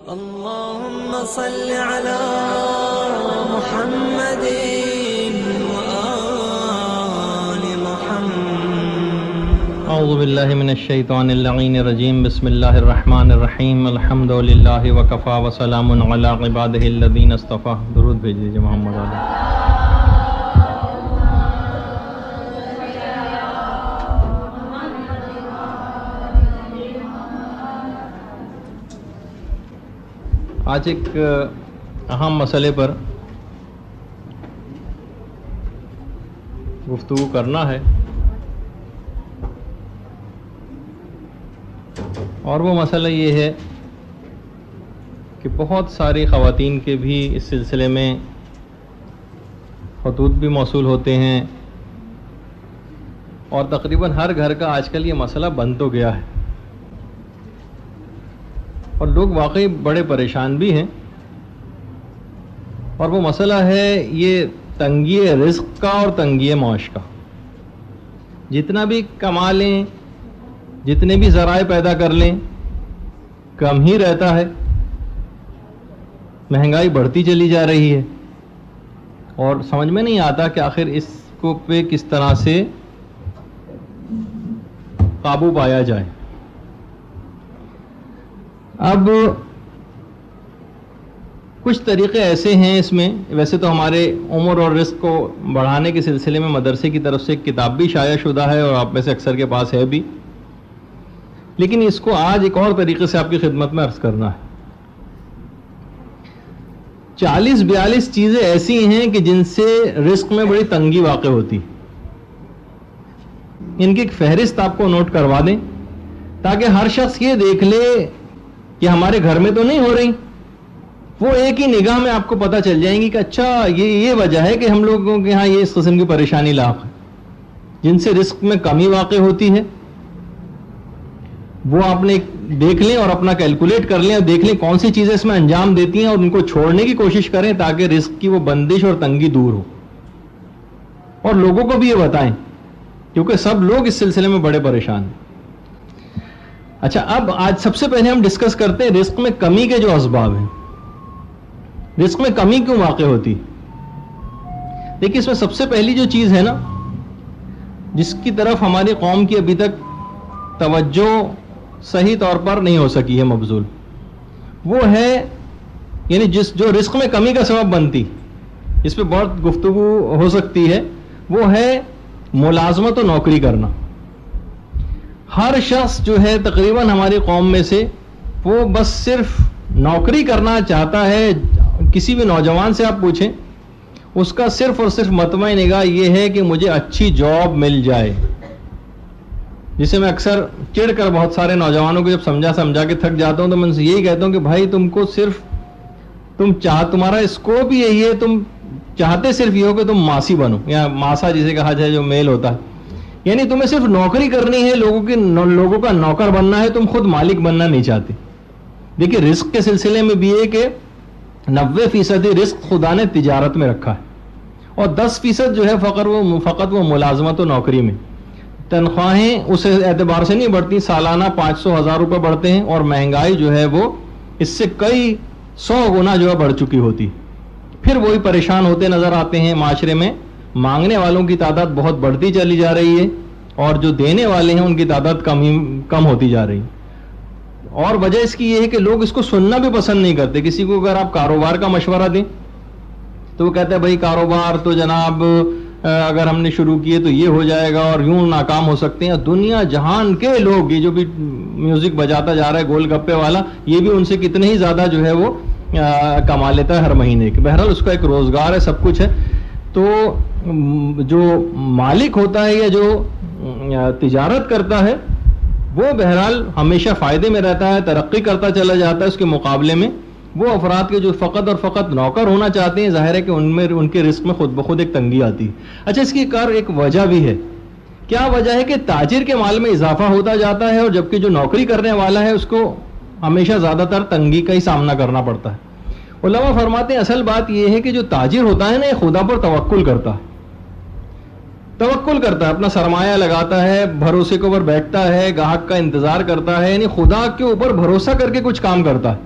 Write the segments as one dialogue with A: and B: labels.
A: اللهم صل على محمد وآل محمد.
B: اعوذ باللہ من الشیطان اللعین الرجیم. بسم اللہ الرحمن الرحیم. الحمد للہ وکفی وسلام علی عبادہ الذین اصطفی. درود بھیج دیجیے محمد علیہ. آج ایک اہم مسئلے پر گفتگو کرنا ہے، اور وہ مسئلہ یہ ہے کہ بہت ساری خواتین کے بھی اس سلسلے میں خطوط بھی موصول ہوتے ہیں، اور تقریباً ہر گھر کا آج کل یہ مسئلہ بن تو گیا ہے، اور لوگ واقعی بڑے پریشان بھی ہیں. اور وہ مسئلہ ہے یہ تنگی رزق کا اور تنگی معاش کا. جتنا بھی کما لیں، جتنے بھی ذرائع پیدا کر لیں، کم ہی رہتا ہے. مہنگائی بڑھتی چلی جا رہی ہے، اور سمجھ میں نہیں آتا کہ آخر اس کو پہ کس طرح سے قابو پایا جائے. اب کچھ طریقے ایسے ہیں اس میں. ویسے تو ہمارے عمر اور رزق کو بڑھانے کے سلسلے میں مدرسے کی طرف سے ایک کتاب بھی شائع شدہ ہے، اور آپ میں سے اکثر کے پاس ہے بھی، لیکن اس کو آج ایک اور طریقے سے آپ کی خدمت میں عرض کرنا ہے. 40-42 چیزیں ایسی ہیں کہ جن سے رزق میں بڑی تنگی واقع ہوتی. ان کی ایک فہرست آپ کو نوٹ کروا دیں تاکہ ہر شخص یہ دیکھ لے کہ ہمارے گھر میں تو نہیں ہو رہی. وہ ایک ہی نگاہ میں آپ کو پتہ چل جائیں گی کہ اچھا یہ وجہ ہے کہ ہم لوگوں کے ہاں یہ اس قسم کی پریشانی لاحق ہے. جن سے رزق میں کمی واقع ہوتی ہے وہ آپ نے دیکھ لیں اور اپنا کیلکولیٹ کر لیں، اور دیکھ لیں کون سی چیزیں اس میں انجام دیتی ہیں، اور ان کو چھوڑنے کی کوشش کریں تاکہ رزق کی وہ بندش اور تنگی دور ہو. اور لوگوں کو بھی یہ بتائیں، کیونکہ سب لوگ اس سلسلے میں بڑے پریشان ہیں. اچھا، اب آج سب سے پہلے ہم ڈسکس کرتے ہیں رزق میں کمی کے جو اسباب ہیں. رزق میں کمی کیوں واقع ہوتی؟ دیکھیے، اس میں سب سے پہلی جو چیز ہے نا، جس کی طرف ہماری قوم کی ابھی تک توجہ صحیح طور پر نہیں ہو سکی ہے مبذول، وہ ہے یعنی جو رزق میں کمی کا سبب بنتی، اس پہ بہت گفتگو ہو سکتی ہے، وہ ہے ملازمت و نوکری کرنا. ہر شخص جو ہے تقریباً ہماری قوم میں سے وہ بس صرف نوکری کرنا چاہتا ہے. کسی بھی نوجوان سے آپ پوچھیں، اس کا صرف اور صرف مطمع نگاہ یہ ہے کہ مجھے اچھی جاب مل جائے. جسے میں اکثر چڑھ کر بہت سارے نوجوانوں کو جب سمجھا کے تھک جاتا ہوں تو میں ان سے یہی کہتا ہوں کہ بھائی تم کو صرف تمہارا اسکوپ ہی یہی ہے، تم چاہتے صرف یہ ہو کہ تم ماسی بنو، یا ماسا جسے کہا جائے جو میل ہوتا ہے. یعنی تمہیں صرف نوکری کرنی ہے، لوگوں کا نوکر بننا ہے، تم خود مالک بننا نہیں چاہتے. دیکھیے، رزق کے سلسلے میں بھی ہے کہ 90% رزق خدا نے تجارت میں رکھا ہے، اور 10% جو ہے فقط وہ ملازمت و نوکری میں. تنخواہیں اس اعتبار سے نہیں بڑھتی، سالانہ 500,000 روپے بڑھتے ہیں، اور مہنگائی جو ہے وہ اس سے کئی 100 گنا جو ہے بڑھ چکی ہوتی. پھر وہی پریشان ہوتے نظر آتے ہیں. معاشرے میں مانگنے والوں کی تعداد بہت بڑھتی چلی جا رہی ہے، اور جو دینے والے ہیں ان کی تعداد کم ہوتی جا رہی ہے. اور وجہ اس کی یہ ہے کہ لوگ اس کو سننا بھی پسند نہیں کرتے. کسی کو اگر آپ کاروبار کا مشورہ دیں تو وہ کہتا ہے بھائی کاروبار تو جناب اگر ہم نے شروع کیے تو یہ ہو جائے گا اور یوں ناکام ہو سکتے ہیں. دنیا جہان کے لوگ، یہ جو بھی میوزک بجاتا جا رہا ہے گول گپے والا، یہ بھی ان سے کتنے ہی زیادہ جو ہے وہ کما لیتا ہے ہر مہینے کے. بہرحال اس کا ایک روزگار ہے، سب کچھ ہے. تو جو مالک ہوتا ہے یا جو تجارت کرتا ہے وہ بہرحال ہمیشہ فائدے میں رہتا ہے، ترقی کرتا چلا جاتا ہے. اس کے مقابلے میں وہ افراد کے جو فقط اور فقط نوکر ہونا چاہتے ہیں، ظاہر ہے کہ ان کے رزق میں خود بخود ایک تنگی آتی ہے. اچھا، اس کی ایک وجہ بھی ہے. کیا وجہ ہے کہ تاجر کے مال میں اضافہ ہوتا جاتا ہے، اور جبکہ جو نوکری کرنے والا ہے اس کو ہمیشہ زیادہ تر تنگی کا ہی سامنا کرنا پڑتا ہے. علماء فرماتے ہیں اصل بات یہ ہے کہ جو تاجر ہوتا ہے نا، یہ خدا پر توکل کرتا ہے. اپنا سرمایہ لگاتا ہے، بھروسے کے اوپر بیٹھتا ہے، گاہک کا انتظار کرتا ہے، یعنی خدا کے اوپر بھروسہ کر کے کچھ کام کرتا ہے.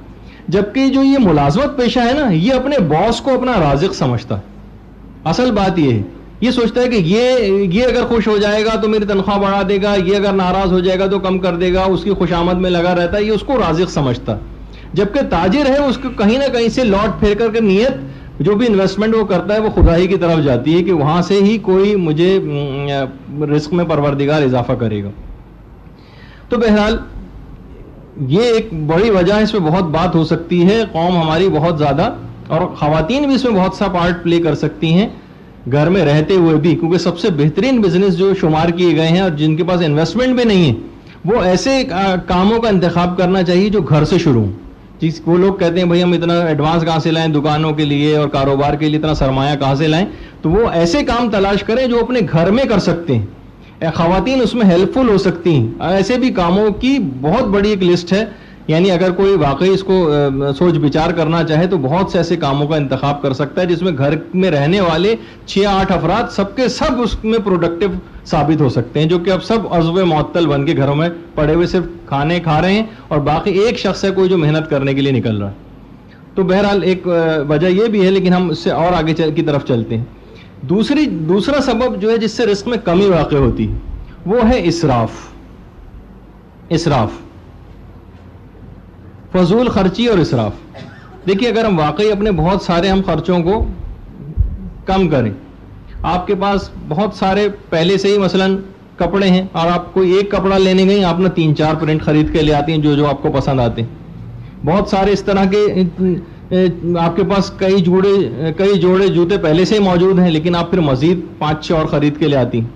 B: جبکہ جو یہ ملازمت پیشہ ہے نا یہ اپنے باس کو اپنا رازق سمجھتا ہے. اصل بات یہ ہے, یہ سوچتا ہے کہ یہ اگر خوش ہو جائے گا تو میری تنخواہ بڑھا دے گا, یہ اگر ناراض ہو جائے گا تو کم کر دے گا, اس کی خوشامد میں لگا رہتا ہے, یہ اس کو رازق سمجھتا. جبکہ تاجر ہے اس کو کہیں نہ کہیں سے لوٹ پھیر کر کے نیت جو بھی انویسٹمنٹ وہ کرتا ہے وہ خدائی کی طرف جاتی ہے کہ وہاں سے ہی کوئی مجھے رزق میں پروردگار اضافہ کرے گا. تو بہرحال یہ ایک بڑی وجہ ہے, اس میں بہت بات ہو سکتی ہے. قوم ہماری بہت زیادہ, اور خواتین بھی اس میں بہت سا پارٹ پلے کر سکتی ہیں گھر میں رہتے ہوئے بھی, کیونکہ سب سے بہترین بزنس جو شمار کیے گئے ہیں اور جن کے پاس انویسٹمنٹ بھی نہیں ہے وہ ایسے کاموں کا انتخاب کرنا چاہیے جو گھر سے شروع ہوں. جس وہ لوگ کہتے ہیں بھائی ہم اتنا ایڈوانس کہاں سے لائیں دکانوں کے لیے اور کاروبار کے لیے اتنا سرمایہ کہاں سے لائیں, تو وہ ایسے کام تلاش کریں جو اپنے گھر میں کر سکتے ہیں. خواتین اس میں ہیلپ فل ہو سکتی ہیں. ایسے بھی کاموں کی بہت بڑی ایک لسٹ ہے, یعنی اگر کوئی واقعی اس کو سوچ بچار کرنا چاہے تو بہت سے ایسے کاموں کا انتخاب کر سکتا ہے جس میں گھر میں رہنے والے 6-8 افراد سب کے سب اس میں پروڈکٹیو ثابت ہو سکتے ہیں, جو کہ اب سب عضو معطل بن کے گھروں میں پڑے ہوئے صرف کھانے کھا رہے ہیں اور باقی ایک شخص ہے کوئی جو محنت کرنے کے لیے نکل رہا ہے. تو بہرحال ایک وجہ یہ بھی ہے, لیکن ہم اس سے اور آگے کی طرف چلتے ہیں. دوسرا سبب جو ہے جس سے رزق میں کمی واقع ہوتی ہے وہ ہے اسراف, فضول خرچی اور اسراف. دیکھیے اگر ہم واقعی اپنے بہت سارے ہم خرچوں کو کم کریں, آپ کے پاس بہت سارے پہلے سے ہی مثلا کپڑے ہیں اور آپ کوئی ایک کپڑا لینے گئی آپ نے 3-4 پرنٹ خرید کے لے آتے ہیں جو آپ کو پسند آتے ہیں. بہت سارے اس طرح کے آپ کے پاس کئی جوڑے جوتے پہلے سے ہی موجود ہیں لیکن آپ پھر مزید 5-6 اور خرید کے لے آتی ہیں.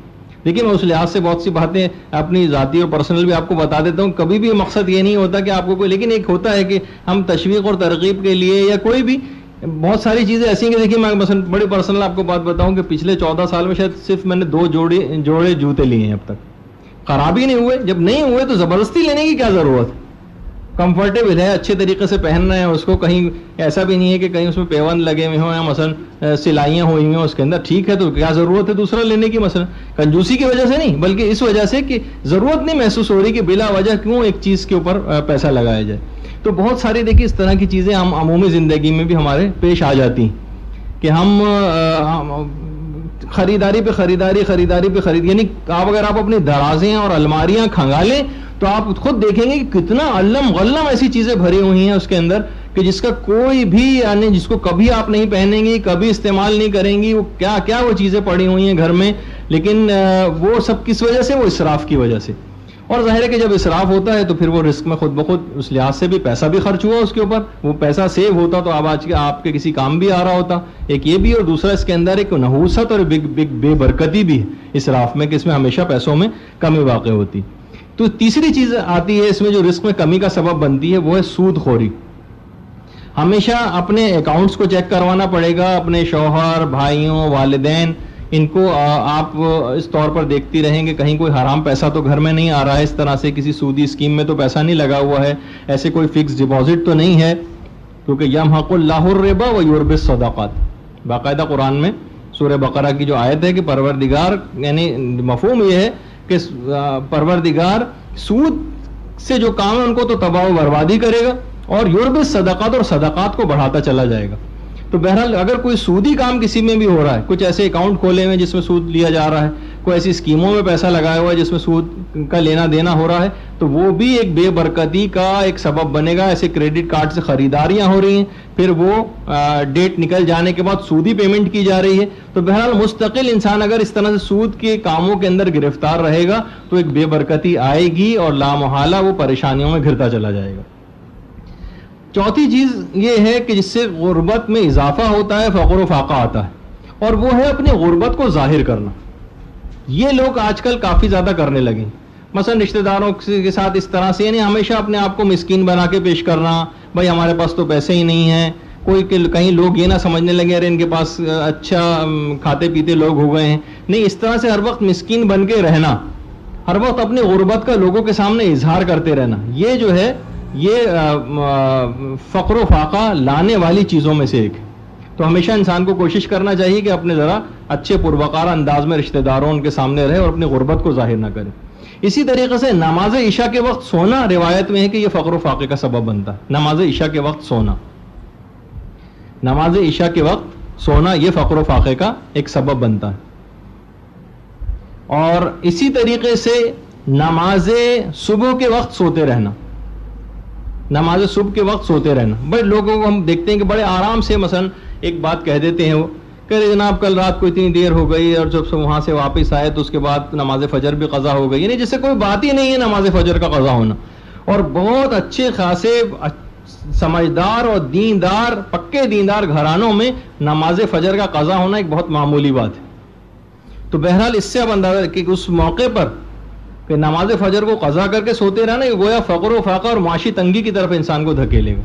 B: دیکھیے میں اس لحاظ سے بہت سی باتیں اپنی ذاتی اور پرسنل بھی آپ کو بتا دیتا ہوں. کبھی بھی مقصد یہ نہیں ہوتا کہ آپ کو کوئی, لیکن ایک ہوتا ہے کہ ہم تشویق اور ترغیب کے لیے یا کوئی بھی بہت ساری چیزیں ایسی ہیں کہ دیکھیے میں مثلا بڑی پرسنل آپ کو بات بتاؤں کہ پچھلے 14 سال میں شاید صرف میں نے 2 جوڑے جوتے لیے ہیں اب تک, خراب ہی نہیں ہوئے. جب نہیں ہوئے تو زبردستی لینے کی کیا ضرورت ہے, کمفرٹیبل ہے, اچھے طریقے سے پہن رہے ہیں اس کو, کہیں ایسا بھی نہیں ہے کہ کہیں اس میں پیون لگے ہوئے ہوں یا مثلا سلائیاں ہوئی ہوئی ہیں اس کے اندر, ٹھیک ہے, تو کیا ضرورت ہے دوسرا لینے کی. مثلا کنجوسی کی وجہ سے نہیں بلکہ اس وجہ سے کہ ضرورت نہیں محسوس ہو رہی کہ بلا وجہ کیوں ایک چیز کے اوپر پیسہ لگایا جائے. تو بہت ساری دیکھیے اس طرح کی چیزیں ہم عمومی زندگی میں بھی ہمارے پیش آ جاتی ہیں کہ ہم خریداری پہ خرید, یعنی اگر آپ اپنی درازیں اور الماریاں کھنگالیں تو آپ خود دیکھیں گے کہ کتنا علم غلم ایسی چیزیں بھری ہوئی ہیں اس کے اندر کہ جس کا کوئی بھی, یعنی جس کو کبھی آپ نہیں پہنیں گی, کبھی استعمال نہیں کریں گی, وہ کیا وہ چیزیں پڑی ہوئی ہیں گھر میں, لیکن وہ سب کس وجہ سے, وہ اسراف کی وجہ سے. اور ظاہر ہے کہ جب اسراف ہوتا ہے تو پھر وہ رزق میں خود بخود اس لحاظ سے بھی پیسہ بھی خرچ ہوا اس کے اوپر, وہ پیسہ سیو ہوتا تو آج کے آپ کے کسی کام بھی آ رہا ہوتا. ایک یہ بھی, اور دوسرا اس کے اندر ایک نحوست اور بے برکتی بھی ہے اسراف میں کہ اس میں ہمیشہ پیسوں میں کمی واقع ہوتی. تو تیسری چیز آتی ہے اس میں جو رزق میں کمی کا سبب بنتی ہے وہ ہے سود خوری. ہمیشہ اپنے اکاؤنٹس کو چیک کروانا پڑے گا, اپنے شوہر, بھائیوں, والدین, ان کو آپ اس طور پر دیکھتی رہیں کہ کہیں کوئی حرام پیسہ تو گھر میں نہیں آ رہا ہے, اس طرح سے کسی سودی اسکیم میں تو پیسہ نہیں لگا ہوا ہے, ایسے کوئی فکس ڈپازٹ تو نہیں ہے, کیونکہ یمحق اللہ الربا ویربی الصدقات. باقاعدہ قرآن میں سورہ بقرہ کی جو آیت ہے کہ پروردگار, یعنی مفہوم یہ ہے کہ پروردگار سود سے جو کام ہے ان کو تو تباہ و بربادی کرے گا اور یربی الصدقات, اور صدقات کو بڑھاتا چلا جائے گا. تو بہرحال اگر کوئی سودی کام کسی میں بھی ہو رہا ہے, کچھ ایسے اکاؤنٹ کھولے ہوئے جس میں سود لیا جا رہا ہے, کوئی ایسی اسکیموں میں پیسہ لگایا ہوا ہے جس میں سود کا لینا دینا ہو رہا ہے, تو وہ بھی ایک بے برکتی کا ایک سبب بنے گا. ایسے کریڈٹ کارڈ سے خریداریاں ہو رہی ہیں, پھر وہ ڈیٹ نکل جانے کے بعد سودی پیمنٹ کی جا رہی ہے. تو بہرحال مستقل انسان اگر اس طرح سے سود کے کاموں کے اندر گرفتار رہے گا تو ایک بے برکتی آئے گی اور لامحالہ وہ پریشانیوں میں گھرتا چلا جائے گا. چوتھی چیز یہ ہے کہ جس سے غربت میں اضافہ ہوتا ہے, فقر و فاقہ آتا ہے, اور وہ ہے اپنی غربت کو ظاہر کرنا. یہ لوگ آج کل کافی زیادہ کرنے لگے, مثلا رشتہ داروں کے ساتھ اس طرح سے, یعنی ہمیشہ اپنے آپ کو مسکین بنا کے پیش کرنا, بھائی ہمارے پاس تو پیسے ہی نہیں ہیں. کہیں لوگ یہ نہ سمجھنے لگے ارے ان کے پاس اچھا کھاتے پیتے لوگ ہو گئے ہیں. نہیں, اس طرح سے ہر وقت مسکین بن کے رہنا, ہر وقت اپنی غربت کا لوگوں کے سامنے اظہار کرتے رہنا, یہ جو ہے یہ فقر و فاقہ لانے والی چیزوں میں سے ایک. تو ہمیشہ انسان کو کوشش کرنا چاہیے کہ اپنے ذرا اچھے پروقار انداز میں رشتہ داروں ان کے سامنے رہے اور اپنی غربت کو ظاہر نہ کرے. اسی طریقے سے نماز عشاء کے وقت سونا روایت میں ہے کہ یہ فقر و فاقے کا سبب بنتا ہے. نماز عشاء کے وقت سونا، نماز عشاء کے وقت سونا یہ فقر و فاقے کا ایک سبب بنتا ہے. اور اسی طریقے سے نماز صبح کے وقت سوتے رہنا، نماز صبح کے وقت سوتے رہنا. بڑے لوگوں کو ہم دیکھتے ہیں کہ بڑے آرام سے مثلا ایک بات کہہ دیتے ہیں، وہ کہ جناب کل رات کو اتنی دیر ہو گئی اور جب سے وہاں سے واپس آئے تو اس کے بعد نماز فجر بھی قضا ہو گئی، یعنی جیسے کوئی بات ہی نہیں ہے نماز فجر کا قضا ہونا. اور بہت اچھے خاصے سمجھدار اور دیندار، پکے دیندار گھرانوں میں نماز فجر کا قضا ہونا ایک بہت معمولی بات ہے. تو بہرحال اس سے اب اندازہ کہ اس موقع پر کہ نماز فجر کو قضا کر کے سوتے رہنا، یہ گویا فقر و فاقہ اور معاشی تنگی کی طرف انسان کو دھکیلے گا.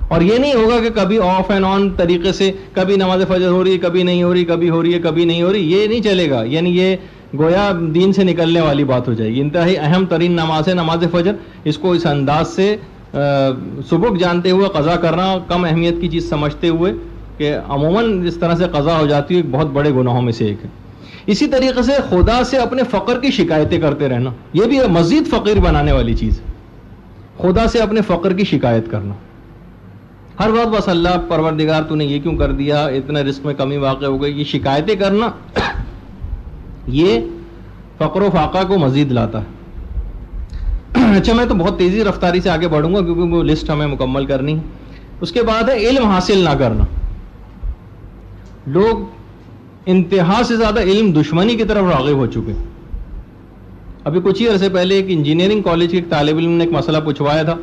B: اور یہ نہیں ہوگا کہ کبھی آف اینڈ آن طریقے سے کبھی نماز فجر ہو رہی ہے، کبھی نہیں ہو رہی، کبھی ہو رہی ہے، کبھی نہیں ہو رہی، یہ نہیں چلے گا. یعنی یہ گویا دین سے نکلنے والی بات ہو جائے گی. انتہائی اہم ترین نماز ہے نماز فجر، اس کو اس انداز سے سبک جانتے ہوئے قضا کرنا، کم اہمیت کی چیز سمجھتے ہوئے کہ عموماً اس طرح سے قضا ہو جاتی ہے، ایک بہت بڑے گناہوں میں سے ایک ہے. اسی طریقے سے خدا سے اپنے فقر کی شکایتیں کرتے رہنا، یہ بھی مزید فقیر بنانے والی چیز ہے. خدا سے اپنے فقر کی شکایت کرنا ہر وقت، بس اللہ پروردگار تو نے یہ کیوں کر دیا، اتنا رزق میں کمی واقع ہو گئی، یہ شکایتیں کرنا یہ فقر و فاقہ کو مزید لاتا ہے. اچھا میں تو بہت تیزی رفتاری سے آگے بڑھوں گا کیونکہ وہ لسٹ ہمیں مکمل کرنی ہے. اس کے بعد ہے علم حاصل نہ کرنا. لوگ انتہا سے زیادہ علم دشمنی کی طرف راغب ہو چکے. ابھی کچھ ہی عرصے پہلے ایک انجینئرنگ کالج کے ایک طالب علم نے ایک مسئلہ پوچھوایا تھا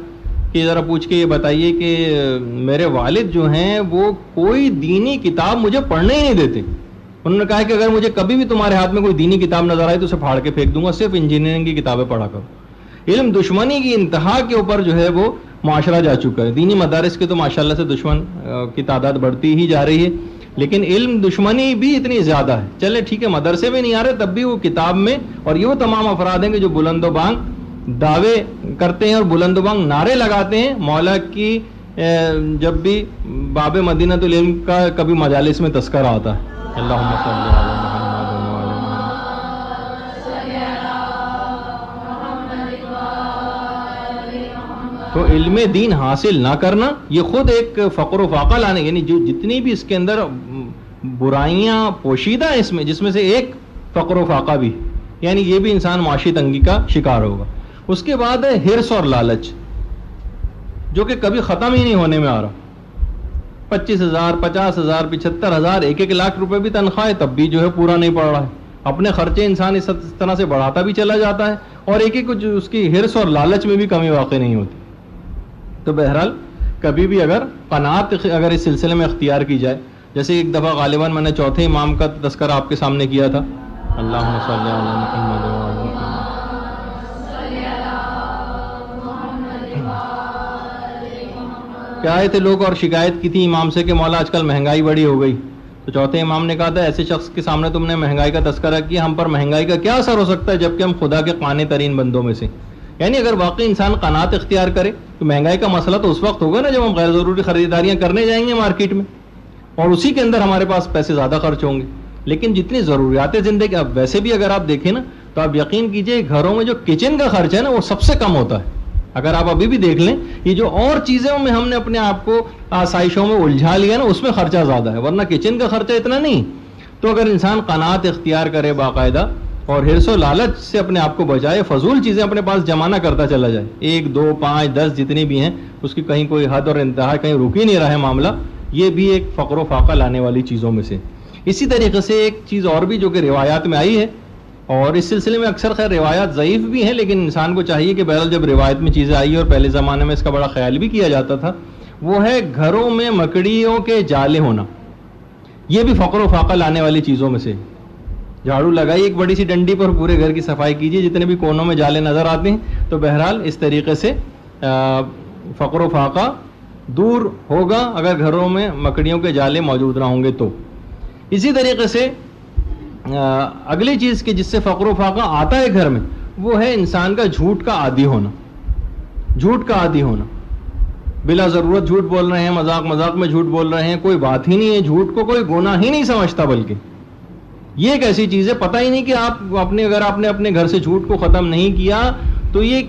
B: کہ ذرا پوچھ کے یہ بتائیے کہ میرے والد جو ہیں وہ کوئی دینی کتاب مجھے پڑھنے ہی نہیں دیتے. انہوں نے کہا کہ اگر مجھے کبھی بھی تمہارے ہاتھ میں کوئی دینی کتاب نظر آئی تو اسے پھاڑ کے پھینک دوں گا، صرف انجینئرنگ کی کتابیں پڑھا کرو. علم دشمنی کی انتہا کے اوپر جو ہے وہ معاشرہ جا چکا ہے. دینی مدارس کے تو ماشاءاللہ سے دشمن کی تعداد بڑھتی ہی جا رہی ہے، لیکن علم دشمنی بھی اتنی زیادہ ہے. چلے ٹھیک ہے مدرسے میں نہیں آ رہے، تب بھی وہ کتاب میں. اور یہ وہ تمام افراد ہیں کہ جو بلند و بانگ دعوے کرتے ہیں اور بلند و بانگ نعرے لگاتے ہیں. مولا کی جب بھی باب مدینۃ العلم کا کبھی مجالس میں تذکرہ آتا ہے، اللہم صلی علی محمد. تو علم دین حاصل نہ کرنا یہ خود ایک فقر و فاقہ لانے، یعنی جو جتنی بھی اس کے اندر برائیاں پوشیدہ ہیں اس میں، جس میں سے ایک فقر و فاقہ بھی، یعنی یہ بھی انسان معاشی تنگی کا شکار ہوگا. اس کے بعد ہے ہرس اور لالچ، جو کہ کبھی ختم ہی نہیں ہونے میں آ رہا. 25,000 50,000 75,000 1 لاکھ روپے بھی تنخواہ ہے، تب بھی جو ہے پورا نہیں پڑ رہا ہے. اپنے خرچے انسان اس طرح سے بڑھاتا بھی چلا جاتا ہے اور ایک اس کی ہرس اور لالچ میں بھی کمی واقع نہیں ہوتی. تو بہرحال کبھی بھی اگر قناعت اگر اس سلسلے میں اختیار کی جائے، جیسے ایک دفعہ غالباً میں نے چوتھے امام کا تذکرہ آپ کے سامنے کیا تھا، اللہم صلی علی محمد. کیا آئے تھے لوگ اور شکایت کی تھی امام سے کہ مولا آج کل مہنگائی بڑی ہو گئی. تو چوتھے امام نے کہا تھا ایسے شخص کے سامنے تم نے مہنگائی کا تذکرہ کیا، ہم پر مہنگائی کا کیا اثر ہو سکتا ہے جبکہ ہم خدا کے قانے ترین بندوں میں سے. یعنی اگر واقعی انسان قناعت اختیار کرے تو مہنگائی کا مسئلہ تو اس وقت ہوگا نا جب ہم غیر ضروری خریداریاں کرنے جائیں گے مارکیٹ میں، اور اسی کے اندر ہمارے پاس پیسے زیادہ خرچ ہوں گے. لیکن جتنی ضروریات زندگی، اب ویسے بھی اگر آپ دیکھیں نا تو آپ یقین کیجئے گھروں میں جو کچن کا خرچ ہے نا وہ سب سے کم ہوتا ہے. اگر آپ ابھی بھی دیکھ لیں، یہ جو اور چیزوں میں ہم نے اپنے آپ کو آسائشوں میں الجھا لیا نا اس میں خرچہ زیادہ ہے، ورنہ کچن کا خرچہ اتنا نہیں. تو اگر انسان قناعت اختیار کرے باقاعدہ اور حرص و لالچ سے اپنے آپ کو بچائے، فضول چیزیں اپنے پاس جمع نہ کرتا چلا جائے، 1 2 5 10 جتنی بھی ہیں، اس کی کہیں کوئی حد اور انتہا، کہیں رک ہی نہیں رہا ہے معاملہ، یہ بھی ایک فقر و فاقہ لانے والی چیزوں میں سے. اسی طریقے سے ایک چیز اور بھی جو کہ روایات میں آئی ہے، اور اس سلسلے میں اکثر خیر روایات ضعیف بھی ہیں، لیکن انسان کو چاہیے کہ بہرحال جب روایت میں چیزیں آئی اور پہلے زمانے میں اس کا بڑا خیال بھی کیا جاتا تھا، وہ ہے گھروں میں مکڑیوں کے جالے ہونا. یہ بھی فقر و فاقہ لانے والی چیزوں میں سے. جھاڑو لگائی ایک بڑی سی ڈنڈی پر، پورے گھر کی صفائی کیجیے، جتنے بھی کونوں میں جالے نظر آتے ہیں. تو بہرحال اس طریقے سے فقر و فاقہ دور ہوگا اگر گھروں میں مکڑیوں کے جالے موجود نہ ہوں گے تو. اسی طریقے سے اگلی چیز کہ جس سے فقر و فاقہ آتا ہے گھر میں، وہ ہے انسان کا جھوٹ کا عادی ہونا. جھوٹ کا عادی ہونا، بلا ضرورت جھوٹ بول رہے ہیں، مذاق میں جھوٹ بول رہے ہیں، کوئی بات ہی نہیں ہے، جھوٹ کو کوئی گناہ ہی نہیں سمجھتا، بلکہ یہ ایک ایسی چیز ہے، پتہ ہی نہیں کہ اگر آپ نے اپنے گھر سے جھوٹ کو ختم نہیں کیا تو یہ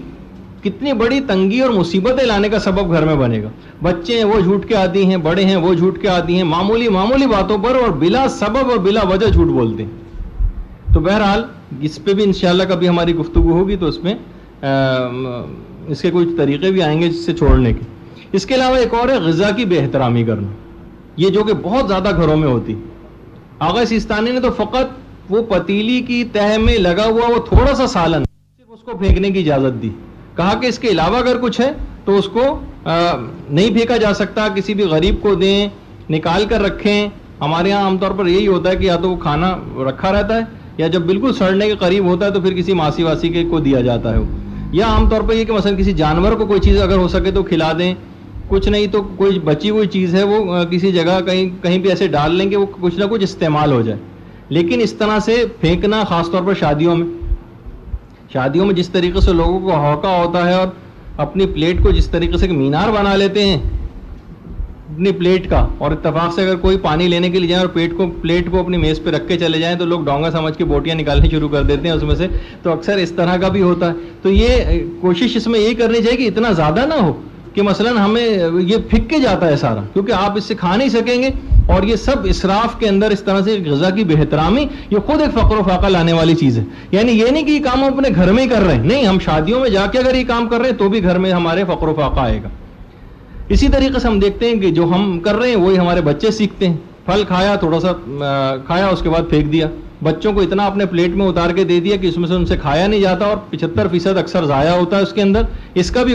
B: کتنی بڑی تنگی اور مصیبتیں لانے کا سبب گھر میں بنے گا. بچے ہیں وہ جھوٹ کے عادی ہیں، بڑے ہیں وہ جھوٹ کے عادی ہیں، معمولی باتوں پر اور بلا سبب اور بلا وجہ جھوٹ بولتے ہیں. تو بہرحال اس پہ بھی انشاءاللہ کبھی ہماری گفتگو ہوگی تو اس میں اس کے کچھ طریقے بھی آئیں گے جس سے چھوڑنے کے. اس کے علاوہ ایک اور ہے غذا کی بے احترامی کرنا، یہ جو کہ بہت زیادہ گھروں میں ہوتی. آغا سیستانی نے تو فقط وہ پتیلی کی تہہ میں لگا ہوا وہ تھوڑا سا سالن صرف اس کو پھینکنے کی اجازت دی، کہا کہ اس کے علاوہ اگر کچھ ہے تو اس کو نہیں پھینکا جا سکتا، کسی بھی غریب کو دیں، نکال کر رکھیں. ہمارے ہاں عام طور پر یہی ہوتا ہے کہ یا تو وہ کھانا رکھا رہتا ہے یا جب بالکل سڑنے کے قریب ہوتا ہے تو پھر کسی ماسی واسی کے کو دیا جاتا ہے. یا عام طور پر یہ کہ مثلا کسی جانور کو کوئی چیز اگر ہو سکے تو کھلا دیں، کچھ نہیں تو کوئی بچی ہوئی چیز ہے وہ کسی جگہ کہیں بھی ایسے ڈال لیں کہ وہ کچھ نہ کچھ استعمال ہو جائے. لیکن اس طرح سے پھینکنا، خاص طور پر شادیوں میں جس طریقے سے لوگوں کو ہوکا ہوتا ہے اور اپنی پلیٹ کو جس طریقے سے مینار بنا لیتے ہیں اپنی پلیٹ کا، اور اتفاق سے اگر کوئی پانی لینے کے لیے جائیں اور پلیٹ کو اپنی میز پہ رکھ کے چلے جائیں تو لوگ ڈونگا سمجھ کے بوٹیاں نکالنی شروع کر دیتے ہیں اس میں سے. تو اکثر اس طرح کا بھی ہوتا ہے. تو یہ کوشش اس میں یہ کرنی چاہیے کہ اتنا زیادہ نہ ہو کہ مثلا ہمیں یہ پھک کے جاتا ہے سارا، کیونکہ آپ اس سے کھا نہیں سکیں گے. اور یہ سب اسراف کے اندر اس طرح سے غذا کی بے احترامی یہ خود ایک فقر و فاقہ لانے والی چیز ہے. یعنی یہ نہیں کہ یہ کام ہم اپنے گھر میں ہی کر رہے ہیں، نہیں، ہم شادیوں میں جا کے اگر یہ کام کر رہے ہیں تو بھی گھر میں ہمارے فقر و فاقہ آئے گا. اسی طریقے سے ہم دیکھتے ہیں کہ جو ہم کر رہے ہیں وہی ہمارے بچے سیکھتے ہیں. پھل کھایا، تھوڑا سا کھایا، اس کے بعد پھینک دیا. بچوں کو اتنا اپنے پلیٹ میں اتار کے دے دیا کہ اس میں سے ان سے کھایا نہیں جاتا اور 75% اکثر ضائع ہوتا ہے اس کے اندر. اس کا بھی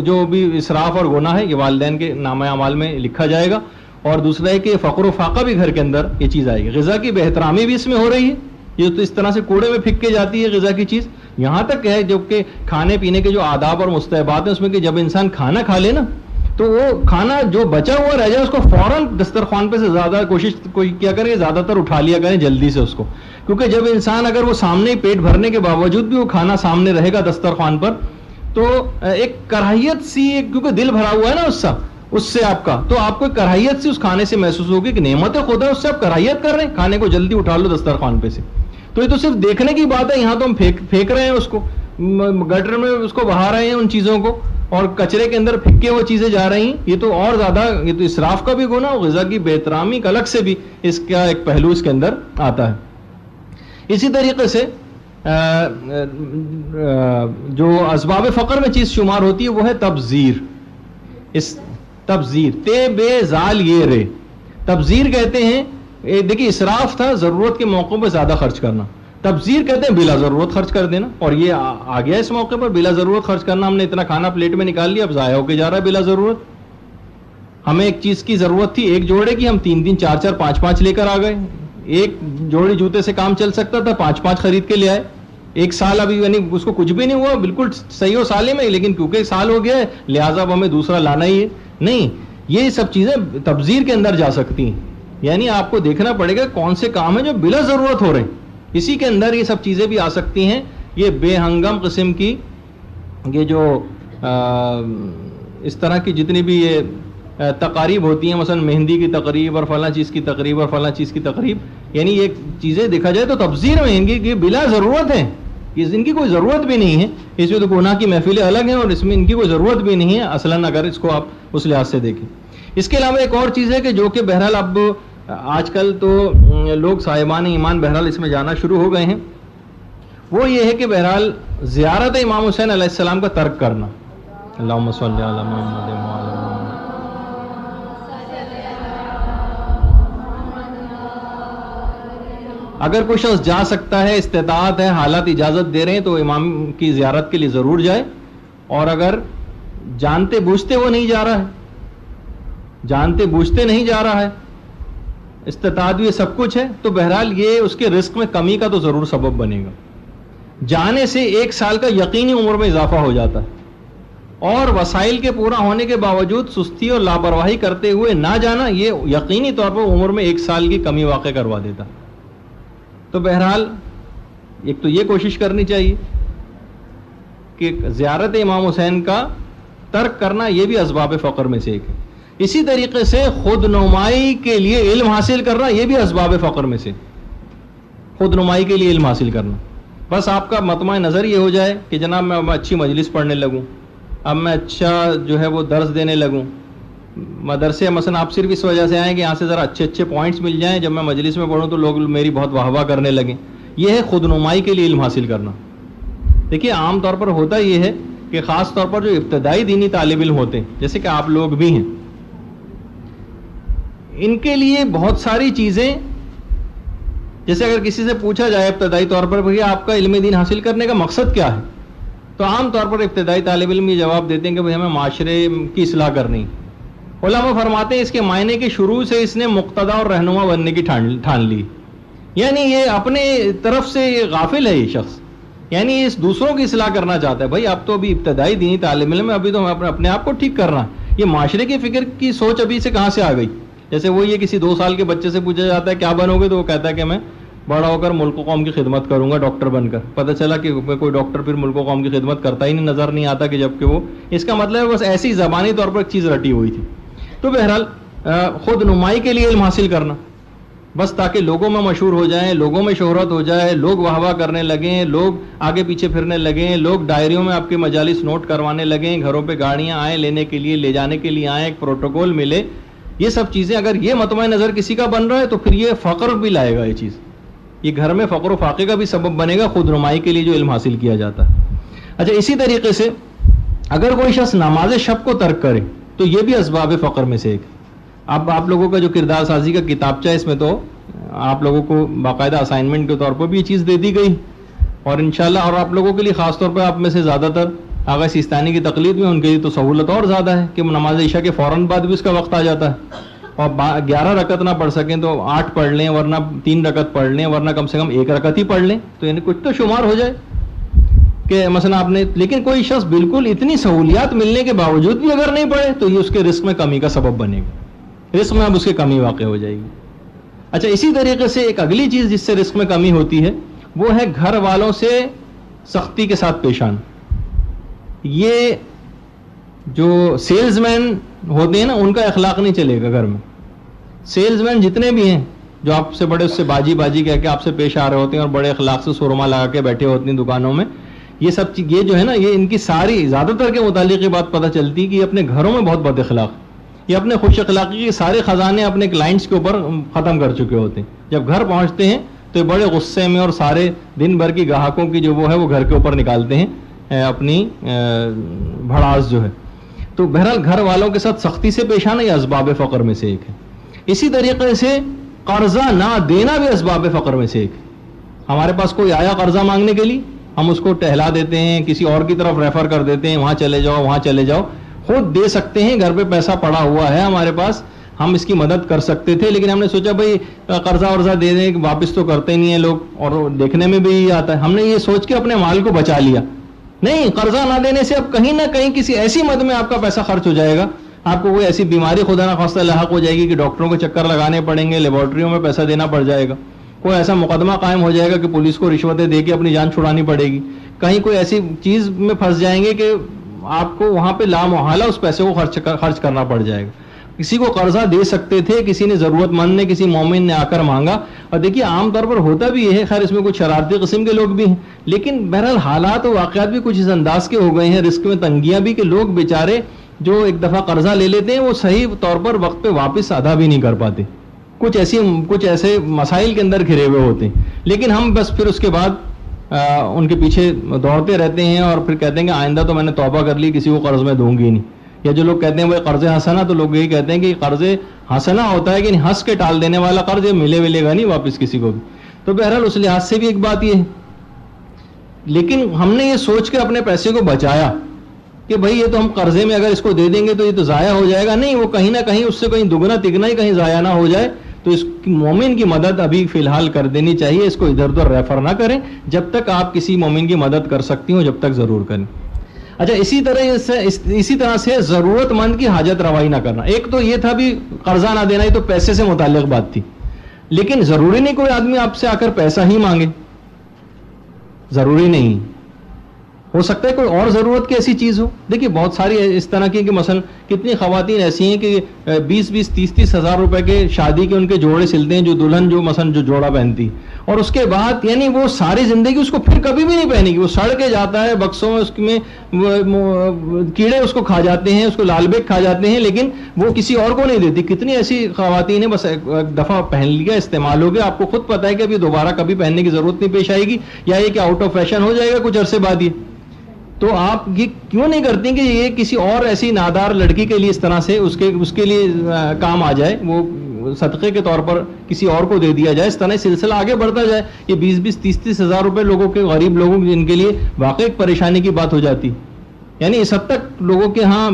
B: جو بھی اسراف اور گناہ ہے یہ والدین کے نامہ اعمال میں لکھا جائے گا. اور دوسرا ہے کہ فقر و فاقہ بھی گھر کے اندر یہ چیز آئے گی. غذا کی بے احترامی بھی اس میں ہو رہی ہے، یہ تو اس طرح سے کوڑے میں پھینک کے جاتی ہے غذا کی چیز. یہاں تک ہے جو کہ کھانے پینے کے جو آداب اور مستحبات ہیں اس میں کہ جب انسان کھانا کھا لے نا تو وہ کھانا جو بچا ہوا رہ جائے اس کو فوراً دسترخوان پہ سے زیادہ کوشش کیا کریں، زیادہ تر اٹھا لیا کریں جلدی سے اس کو. کیونکہ جب انسان اگر وہ سامنے پیٹ بھرنے کے باوجود بھی وہ کھانا سامنے رہے گا دسترخوان پر تو ایک کراہیت سی، کیونکہ دل بھرا ہوا ہے نا اس سے آپ کا، تو آپ کو کراہیت سی اس کھانے سے محسوس ہوگی کہ نعمت خدا ہے، اس سے آپ کراہیت کر رہے ہیں، کھانے کو جلدی اٹھا لو دسترخوان پہ سے. تو یہ تو صرف دیکھنے کی بات ہے، یہاں تو ہم پھینک رہے ہیں اس کو، گٹر میں اس کو بہا رہے ہیں ان چیزوں کو اور کچرے کے اندر پھینک کے وہ چیزیں جا رہی ہیں. یہ تو اور زیادہ، یہ تو اسراف کا بھی گناہ اور غذا کی بے احترامی کا الگ سے بھی اس کا ایک پہلو اس کے اندر آتا ہے. اسی طریقے سے جو اسباب فقر میں چیز شمار ہوتی ہے وہ ہے تبذیر. تبذیر تے بے زال یہ رے، تبذیر کہتے ہیں. دیکھیے اسراف تھا ضرورت کے موقعوں پہ زیادہ خرچ کرنا، تبذیر کہتے ہیں بلا ضرورت خرچ کر دینا. اور یہ آ گیا اس موقع پر بلا ضرورت خرچ کرنا. ہم نے اتنا کھانا پلیٹ میں نکال لیا، اب ضائع ہو کے جا رہا ہے بلا ضرورت. ہمیں ایک چیز کی ضرورت تھی ایک جوڑے کی، ہم 3 4 5 لے کر آ گئے. ایک جوڑی جوتے سے کام چل سکتا تھا، 5 خرید کے لے آئے. ایک سال ابھی یعنی اس کو کچھ بھی نہیں ہوا، بالکل صحیح و سالم ہے، لیکن کیونکہ سال ہو گیا ہے لہٰذا اب ہمیں دوسرا لانا ہی ہے. نہیں، یہ سب چیزیں تبذیر کے اندر جا سکتی ہیں. یعنی آپ کو دیکھنا پڑے گا کون سے کام ہیں جو بلا ضرورت ہو رہے ہیں، اسی کے اندر یہ سب چیزیں بھی آ سکتی ہیں. یہ بے ہنگم قسم کی یہ جو اس طرح کی جتنی بھی یہ تقاریب ہوتی ہیں، مثلا مہندی کی تقریب اور فلاں چیز کی تقریب اور فلاں چیز کی تقریب، یعنی یہ چیزیں دیکھا جائے تو تبذیر میں ہیں کہ بلا ضرورت ہیں، ان کی کوئی ضرورت بھی نہیں ہے. اس میں تو گناہ کی محفلیں الگ ہیں اور اس میں ان کی کوئی ضرورت بھی نہیں ہے اصلاً اگر اس کو آپ اس لحاظ سے دیکھیں. اس کے علاوہ ایک اور چیز ہے کہ جو کہ بہرحال اب آج کل تو لوگ صاحبان ایمان بہرحال اس میں جانا شروع ہو گئے ہیں، وہ یہ ہے کہ بہرحال زیارت امام حسین علیہ السلام کا ترک کرنا. اللہم صلی علی محمد وعلی محمد. اگر کوئی شخص جا سکتا ہے، استطاعت ہے، حالات اجازت دے رہے ہیں تو امام کی زیارت کے لیے ضرور جائے. اور اگر جانتے بوجھتے وہ نہیں جا رہا ہے، جانتے بوجھتے نہیں جا رہا ہے، استطاعت بھی سب کچھ ہے، تو بہرحال یہ اس کے رزق میں کمی کا تو ضرور سبب بنے گا. جانے سے 1 سال کا یقینی عمر میں اضافہ ہو جاتا ہے، اور وسائل کے پورا ہونے کے باوجود سستی اور لاپرواہی کرتے ہوئے نہ جانا یہ یقینی طور پر عمر میں 1 سال کی کمی واقع کروا دیتا. تو بہرحال ایک تو یہ کوشش کرنی چاہیے کہ زیارت امام حسین کا ترک کرنا یہ بھی اسباب فقر میں سے ایک ہے. اسی طریقے سے خود نمائی کے لیے علم حاصل کرنا یہ بھی اسباب فقر میں سے. خود نمائی کے لیے علم حاصل کرنا. بس آپ کا مطمع نظر یہ ہو جائے کہ جناب میں اچھی مجلس پڑھنے لگوں, اب میں اچھا جو ہے وہ درس دینے لگوں. مدرسے مثلا آپ صرف اس وجہ سے آئیں کہ یہاں سے ذرا اچھے پوائنٹس مل جائیں, جب میں مجلس میں پڑھوں تو لوگ میری بہت واہ واہ کرنے لگیں. یہ ہے خود نمائی کے لیے علم حاصل کرنا. دیکھیے عام طور پر ہوتا یہ ہے کہ خاص طور پر جو ابتدائی دینی طالب علم ہوتے ہیں, جیسے کہ آپ لوگ بھی ہیں, ان کے لیے بہت ساری چیزیں, جیسے اگر کسی سے پوچھا جائے ابتدائی طور پر کہ آپ کا علم دین حاصل کرنے کا مقصد کیا ہے, تو عام طور پر ابتدائی طالب علم یہ جواب دیتے ہیں کہ بھئی ہمیں معاشرے کی اصلاح کرنی. علماء فرماتے ہیں اس کے معنی کے شروع سے اس نے مقتدا اور رہنما بننے کی ٹھان لی, یعنی یہ اپنے طرف سے غافل ہے یہ شخص, یعنی اس دوسروں کی اصلاح کرنا چاہتا ہے. بھائی اب تو ابھی ابتدائی دینی تعلیم علم میں, ابھی تو اپنے آپ کو ٹھیک کرنا ہے. یہ معاشرے کی فکر کی سوچ ابھی سے کہاں سے آ گئی؟ جیسے وہ یہ کسی 2 سال کے بچے سے پوچھا جاتا ہے کیا بنو گے, تو وہ کہتا ہے کہ میں بڑا ہو کر ملک و قوم کی خدمت کروں گا ڈاکٹر بن کر. پتہ چلا کہ کوئی ڈاکٹر پھر ملک و قوم کی خدمت کرتا ہی نہیں, نظر نہیں آتا کہ جبکہ وہ, اس کا مطلب ہے بس ایسی زبانی طور پر ایک چیز رٹی ہوئی تھی. تو بہرحال خود نمائی کے لیے علم حاصل کرنا, بس تاکہ لوگوں میں مشہور ہو جائیں, لوگوں میں شہرت ہو جائے, لوگ واہ واہ کرنے لگیں, لوگ آگے پیچھے پھرنے لگیں, لوگ ڈائریوں میں آپ کے مجالس نوٹ کروانے لگیں, گھروں پہ گاڑیاں آئیں لینے کے لیے, لے جانے کے لیے آئیں, ایک پروٹوکول ملے. یہ سب چیزیں اگر یہ مطمع نظر کسی کا بن رہا ہے تو پھر یہ فقر بھی لائے گا. یہ چیز یہ گھر میں فقر و فاقے کا بھی سبب بنے گا, خود نمائی کے لیے جو علم حاصل کیا جاتا ہے. اچھا, اسی طریقے سے اگر کوئی شخص نماز شب کو ترک کرے تو یہ بھی اسباب فقر میں سے ایک. اب آپ لوگوں کا جو کردار سازی کا کتابچہ ہے, اس میں تو آپ لوگوں کو باقاعدہ اسائنمنٹ کے طور پر بھی یہ چیز دے دی گئی, اور انشاءاللہ اور آپ لوگوں کے لیے خاص طور پر آپ میں سے زیادہ تر آغا سیستانی کی تقلید میں, ان کے لیے تو سہولت اور زیادہ ہے کہ نماز عشاء کے فوراً بعد بھی اس کا وقت آ جاتا ہے, اور 11 رکعت نہ پڑھ سکیں تو 8 پڑھ لیں, ورنہ 3 رکعت پڑھ لیں, ورنہ کم سے کم 1 رکعت ہی پڑھ لیں, تو یعنی کچھ تو شمار ہو جائے کہ مثلا آپ نے. لیکن کوئی شخص بالکل اتنی سہولیات ملنے کے باوجود بھی اگر نہیں پڑھے تو یہ اس کے رزق میں کمی کا سبب بنے گا, رزق میں اب اس کی کمی واقع ہو جائے گی. اچھا, اسی طریقے سے ایک اگلی چیز جس سے رزق میں کمی ہوتی ہے وہ ہے گھر والوں سے سختی کے ساتھ پیش آنا. یہ جو سیلز مین ہوتے ہیں نا, ان کا اخلاق نہیں چلے گا گھر میں. سیلز مین جتنے بھی ہیں جو آپ سے بڑے, اس سے باجی باجی کہہ کے آپ سے پیش آ رہے ہوتے ہیں اور بڑے اخلاق سے سرما لگا کے بیٹھے ہوتے ہیں دکانوں میں, یہ سب یہ جو ہے نا, یہ ان کی ساری زیادہ تر کے متعلق یہ بات پتہ چلتی ہے کہ یہ اپنے گھروں میں بہت بد اخلاق, یہ اپنے خوش اخلاقی کے سارے خزانے اپنے کلائنٹس کے اوپر ختم کر چکے ہوتے ہیں. جب گھر پہنچتے ہیں تو بڑے غصے میں اور سارے دن بھر کی گاہکوں کی جو وہ ہے وہ گھر کے اوپر نکالتے ہیں اپنی بھڑاس جو ہے. تو بہرحال گھر والوں کے ساتھ سختی سے پیش آنا یہ اسباب فقر میں سے ایک ہے. اسی طریقے سے قرضہ نہ دینا بھی اسباب فقر میں سے ایک ہے. ہمارے پاس کوئی آیا قرضہ مانگنے کے لیے, ہم اس کو ٹہلا دیتے ہیں, کسی اور کی طرف ریفر کر دیتے ہیں, وہاں چلے جاؤ وہاں چلے جاؤ. خود دے سکتے ہیں, گھر پہ پیسہ پڑا ہوا ہے ہمارے پاس, ہم اس کی مدد کر سکتے تھے, لیکن ہم نے سوچا بھائی قرضہ ورضہ دے دیں, واپس تو کرتے نہیں ہیں لوگ, اور دیکھنے میں بھی یہ آتا ہے. ہم نے یہ سوچ کے اپنے مال کو بچا لیا. نہیں, قرضہ نہ دینے سے اب کہیں نہ کہیں کسی ایسی مد میں آپ کا پیسہ خرچ ہو جائے گا, آپ کو کوئی ایسی بیماری خدا نہ خواستہ لاحق ہو جائے گی کہ ڈاکٹروں کے چکر لگانے پڑیں گے, لیبارٹریوں میں پیسہ دینا پڑ جائے گا, کوئی ایسا مقدمہ قائم ہو جائے گا کہ پولیس کو رشوتیں دے کے اپنی جان چھڑانی پڑے گی, کہیں کوئی ایسی چیز میں پھنس جائیں گے کہ آپ کو وہاں پہ لامحالہ اس پیسے کو خرچ کرنا پڑ جائے گا. کسی کو قرضہ دے سکتے تھے, کسی نے ضرورت مند نے, کسی مومن نے آ کر مانگا, اور دیکھیے عام طور پر ہوتا بھی ہے, خیر اس میں کچھ شرارتی قسم کے لوگ بھی ہیں, لیکن بہرحال حالات و واقعات بھی کچھ اس انداز کے ہو گئے ہیں, رزق میں تنگیاں بھی, کہ لوگ بیچارے جو ایک دفعہ قرضہ لے لیتے ہیں وہ صحیح طور پر وقت پہ واپس ادا بھی نہیں کر پاتے, کچھ ایسے مسائل کے اندر گھرے ہوئے ہوتے ہیں. لیکن ہم بس پھر اس کے بعد ان کے پیچھے دوڑتے رہتے ہیں اور پھر کہتے ہیں کہ آئندہ تو میں نے توبہ کر لی, کسی کو قرض میں دوں گی نہیں. یا جو لوگ کہتے ہیں وہ قرض حسنہ, تو لوگ یہی کہتے ہیں کہ قرض حسنہ ہوتا ہے کہ ہنس کے ٹال دینے والا قرض, یہ ملے گا نہیں واپس کسی کو بھی. تو بہرحال اس لحاظ سے بھی ایک بات یہ ہے, لیکن ہم نے یہ سوچ کے اپنے پیسے کو بچایا کہ بھائی یہ تو ہم قرضے میں اگر اس کو دے دیں گے تو یہ تو ضائع ہو جائے گا. نہیں, وہ کہیں نہ کہیں اس سے کہیں دگنا تگنا ہی کہیں ضائع نہ ہو جائے, تو اس مومن کی مدد ابھی فی الحال کر دینی چاہیے. اس کو ادھر ادھر ریفر نہ کریں, جب تک آپ کسی مومن کی مدد کر سکتی ہوں جب تک ضرور کریں. اچھا, اسی طرح سے ضرورت مند کی حاجت روائی نہ کرنا. ایک تو یہ تھا بھی قرضہ نہ دینا, یہ تو پیسے سے متعلق بات تھی, لیکن ضروری نہیں کوئی آدمی آپ سے آ کر پیسہ ہی مانگے, ضروری نہیں. ہو سکتا ہے کوئی اور ضرورت کی ایسی چیز ہو. دیکھیے بہت ساری اس طرح کی کہ مثلا کتنی خواتین ایسی ہیں کہ 20-20 30-30 ہزار روپے کے شادی کے ان کے جوڑے سلتے ہیں, جو دلہن جو مثلا جو جوڑا پہنتی, اور اس کے بعد یعنی وہ ساری زندگی اس کو پھر کبھی بھی نہیں پہنے گی, وہ سڑ کے جاتا ہے بکسوں میں, اس میں کیڑے اس کو کھا جاتے ہیں, اس کو لال بیگ کھا جاتے ہیں, لیکن وہ کسی اور کو نہیں دیتی. کتنی ایسی خواتین ہیں بس ایک دفعہ پہن لیا, استعمال ہو گیا, آپ کو خود پتہ ہے کہ ابھی دوبارہ کبھی پہننے کی ضرورت نہیں پیش آئے گی, یا یہ کہ آؤٹ آف فیشن ہو جائے گا کچھ عرصے بعد یہ. تو آپ یہ کیوں نہیں کرتی کہ یہ کسی اور ایسی نادار لڑکی کے لیے اس طرح سے اس کے لیے کام آ جائے, وہ صدقے کے طور پر کسی اور کو دے دیا جائے, اس طرح سلسلہ آگے بڑھتا جائے. یہ 20-20 30-30 ہزار روپے لوگوں کے, غریب لوگوں جن کے لیے واقعی ایک پریشانی کی بات ہو جاتی. یعنی اس حد تک لوگوں کے ہاں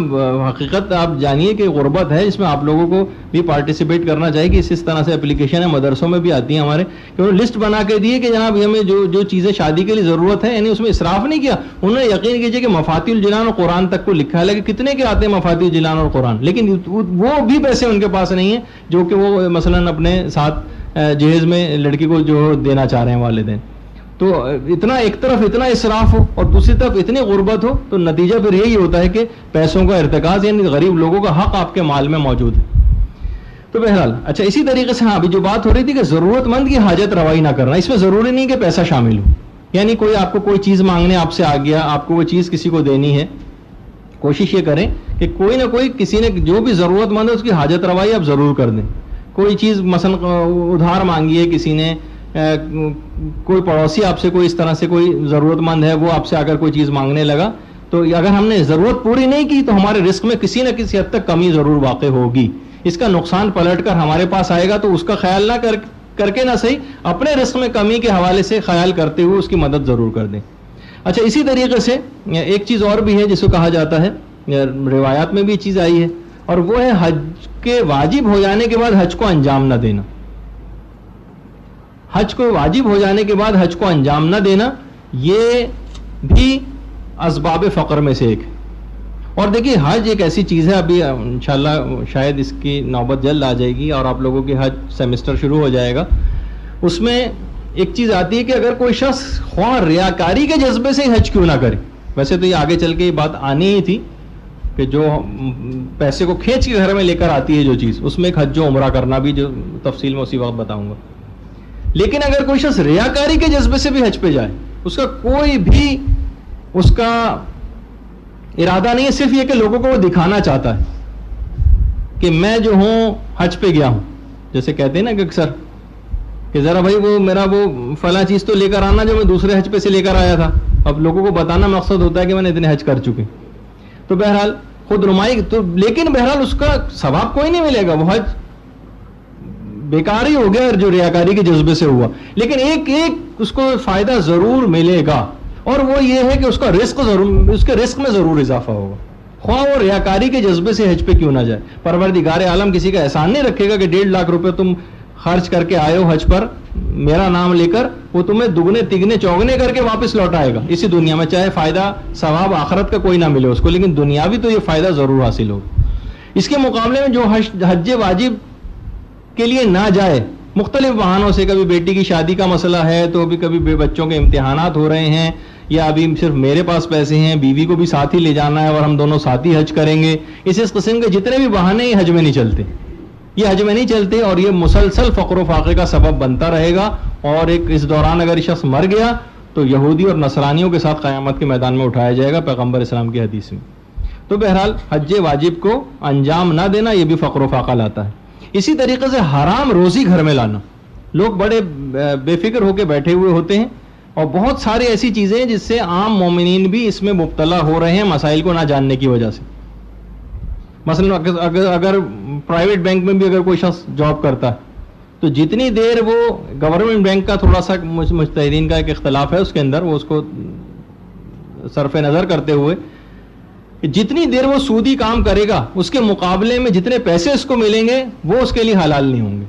B: حقیقت آپ جانیے کہ غربت ہے, جس میں آپ لوگوں کو بھی پارٹیسپیٹ کرنا چاہیے. کہ اس طرح سے اپلیکیشن ہے, مدرسوں میں بھی آتی ہیں ہمارے, کہ انہوں نے لسٹ بنا کے دیے کہ جناب ہمیں جو چیزیں شادی کے لیے ضرورت ہے, یعنی اس میں اسراف نہیں کیا. انہوں نے یقین کیجیے کہ مفاتیح الجنان اور قرآن تک کو لکھا ہے, لیکن کتنے کے آتے ہیں مفاتیح الجنان اور قرآن, لیکن وہ بھی پیسے ان کے پاس نہیں ہیں جو کہ وہ مثلا اپنے ساتھ جہیز میں لڑکی کو جو دینا چاہ رہے ہیں والدین. تو اتنا ایک طرف اتنا اسراف ہو اور دوسری طرف اتنی غربت ہو, تو نتیجہ پھر یہی ہوتا ہے کہ پیسوں کا ارتکاز, یعنی غریب لوگوں کا حق آپ کے مال میں موجود ہے. تو بہرحال اچھا, اسی طریقے سے ہاں ابھی جو بات ہو رہی تھی کہ ضرورت مند کی حاجت روائی نہ کرنا, اس میں ضروری نہیں کہ پیسہ شامل ہو. یعنی کوئی آپ کو کوئی چیز مانگنے آپ سے آ گیا, آپ کو وہ چیز کسی کو دینی ہے, کوشش یہ کریں کہ کوئی نہ کوئی کسی نے جو بھی ضرورت مند ہے اس کی حاجت روائی آپ ضرور کر دیں. کوئی چیز مثلا ادھار مانگی ہے کسی نے, کوئی پڑوسی آپ سے کوئی اس طرح سے کوئی ضرورت مند ہے, وہ آپ سے اگر کوئی چیز مانگنے لگا, تو اگر ہم نے ضرورت پوری نہیں کی تو ہمارے رزق میں کسی نہ کسی حد تک کمی ضرور واقع ہوگی. اس کا نقصان پلٹ کر ہمارے پاس آئے گا, تو اس کا خیال نہ کر کے نہ صحیح اپنے رزق میں کمی کے حوالے سے خیال کرتے ہوئے اس کی مدد ضرور کر دیں. اچھا, اسی طریقے سے ایک چیز اور بھی ہے جس کو کہا جاتا ہے, روایات میں بھی چیز آئی ہے, اور وہ ہے حج کے واجب ہو جانے کے بعد حج کو انجام نہ دینا. حج کو واجب ہو جانے کے بعد حج کو انجام نہ دینا, یہ بھی اسباب فقر میں سے ایک ہے. اور دیکھیے حج ایک ایسی چیز ہے, ابھی انشاءاللہ شاید اس کی نوبت جلد آ جائے گی اور آپ لوگوں کے حج سیمسٹر شروع ہو جائے گا. اس میں ایک چیز آتی ہے کہ اگر کوئی شخص خواہ ریاکاری کے جذبے سے حج کیوں نہ کرے, ویسے تو یہ آگے چل کے یہ بات آنی ہی تھی کہ جو پیسے کو کھینچ کے گھر میں لے کر آتی ہے جو چیز, اس میں ایک حج و عمرہ کرنا بھی, جو تفصیل میں اسی وقت بتاؤں گا. لیکن اگر کوئی شخص ریاکاری کے جذبے سے بھی حج پہ جائے, اس کا کوئی بھی اس کا ارادہ نہیں ہے, صرف یہ کہ لوگوں کو وہ دکھانا چاہتا ہے کہ میں جو ہوں حج پہ گیا ہوں, جیسے کہتے ہیں نا کہ اکثر کہ ذرا بھائی وہ میرا وہ فلاں چیز تو لے کر آنا جو میں دوسرے حج پہ سے لے کر آیا تھا. اب لوگوں کو بتانا مقصد ہوتا ہے کہ میں نے اتنے حج کر چکے. تو بہرحال خود نمائی تو, لیکن بہرحال اس کا ثواب کوئی نہیں ملے گا, وہ حج بیکار ہی ہو گیا جو ریاکاری کے جذبے سے ہوا. لیکن ایک اس کو فائدہ ضرور ملے گا, اور وہ یہ ہے کہ اس کا رزق ضرور, اس کے رزق میں ضرور اضافہ ہوگا, خواہ وہ ریاکاری کے جذبے سے حج پہ کیوں نہ جائے. پروردگار عالم کسی کا احسان نہیں رکھے گا کہ 1.5 لاکھ روپے تم خرچ کر کے آئے ہو حج پر میرا نام لے کر, وہ تمہیں دگنے تگنے چوگنے کر کے واپس لوٹائے گا اسی دنیا میں, چاہے فائدہ ثواب آخرت کا کوئی نہ ملے اس کو, لیکن دنیاوی تو یہ فائدہ ضرور حاصل ہوگا. اس کے مقابلے میں جو حج واجب کے لیے نہ جائے, مختلف بہانوں سے, کبھی بیٹی کی شادی کا مسئلہ ہے, تو کبھی بچوں کے امتحانات ہو رہے ہیں, یا ابھی صرف میرے پاس پیسے ہیں, بیوی کو بھی ساتھ ہی لے جانا ہے اور ہم دونوں ساتھ ہی حج کریں گے, اس قسم کے جتنے بھی بہانے یہ حج میں نہیں چلتے, یہ حج میں نہیں چلتے, اور یہ مسلسل فقر و فاقے کا سبب بنتا رہے گا. اور ایک اس دوران اگر شخص مر گیا تو یہودی اور نصرانیوں کے ساتھ قیامت کے میدان میں اٹھایا جائے گا, پیغمبر اسلام کی حدیث میں. تو بہرحال حج واجب کو انجام نہ دینا یہ بھی فقر و فاقہ لاتا ہے. اسی طریقے سے حرام روزی گھر میں لانا, لوگ بڑے بے فکر ہو کے بیٹھے ہوئے ہوتے ہیں, اور بہت ساری ایسی چیزیں ہیں جس سے عام مومنین بھی اس میں مبتلا ہو رہے ہیں مسائل کو نہ جاننے کی وجہ سے. مثلا اگر پرائیویٹ بینک میں بھی اگر کوئی شخص جاب کرتا ہے, تو جتنی دیر وہ گورنمنٹ بینک کا تھوڑا سا مجتہدین کا ایک اختلاف ہے اس کے اندر, وہ اس کو صرف نظر کرتے ہوئے جتنی دیر وہ سودی کام کرے گا اس کے مقابلے میں جتنے پیسے اس کو ملیں گے وہ اس کے لیے حلال نہیں ہوں گے,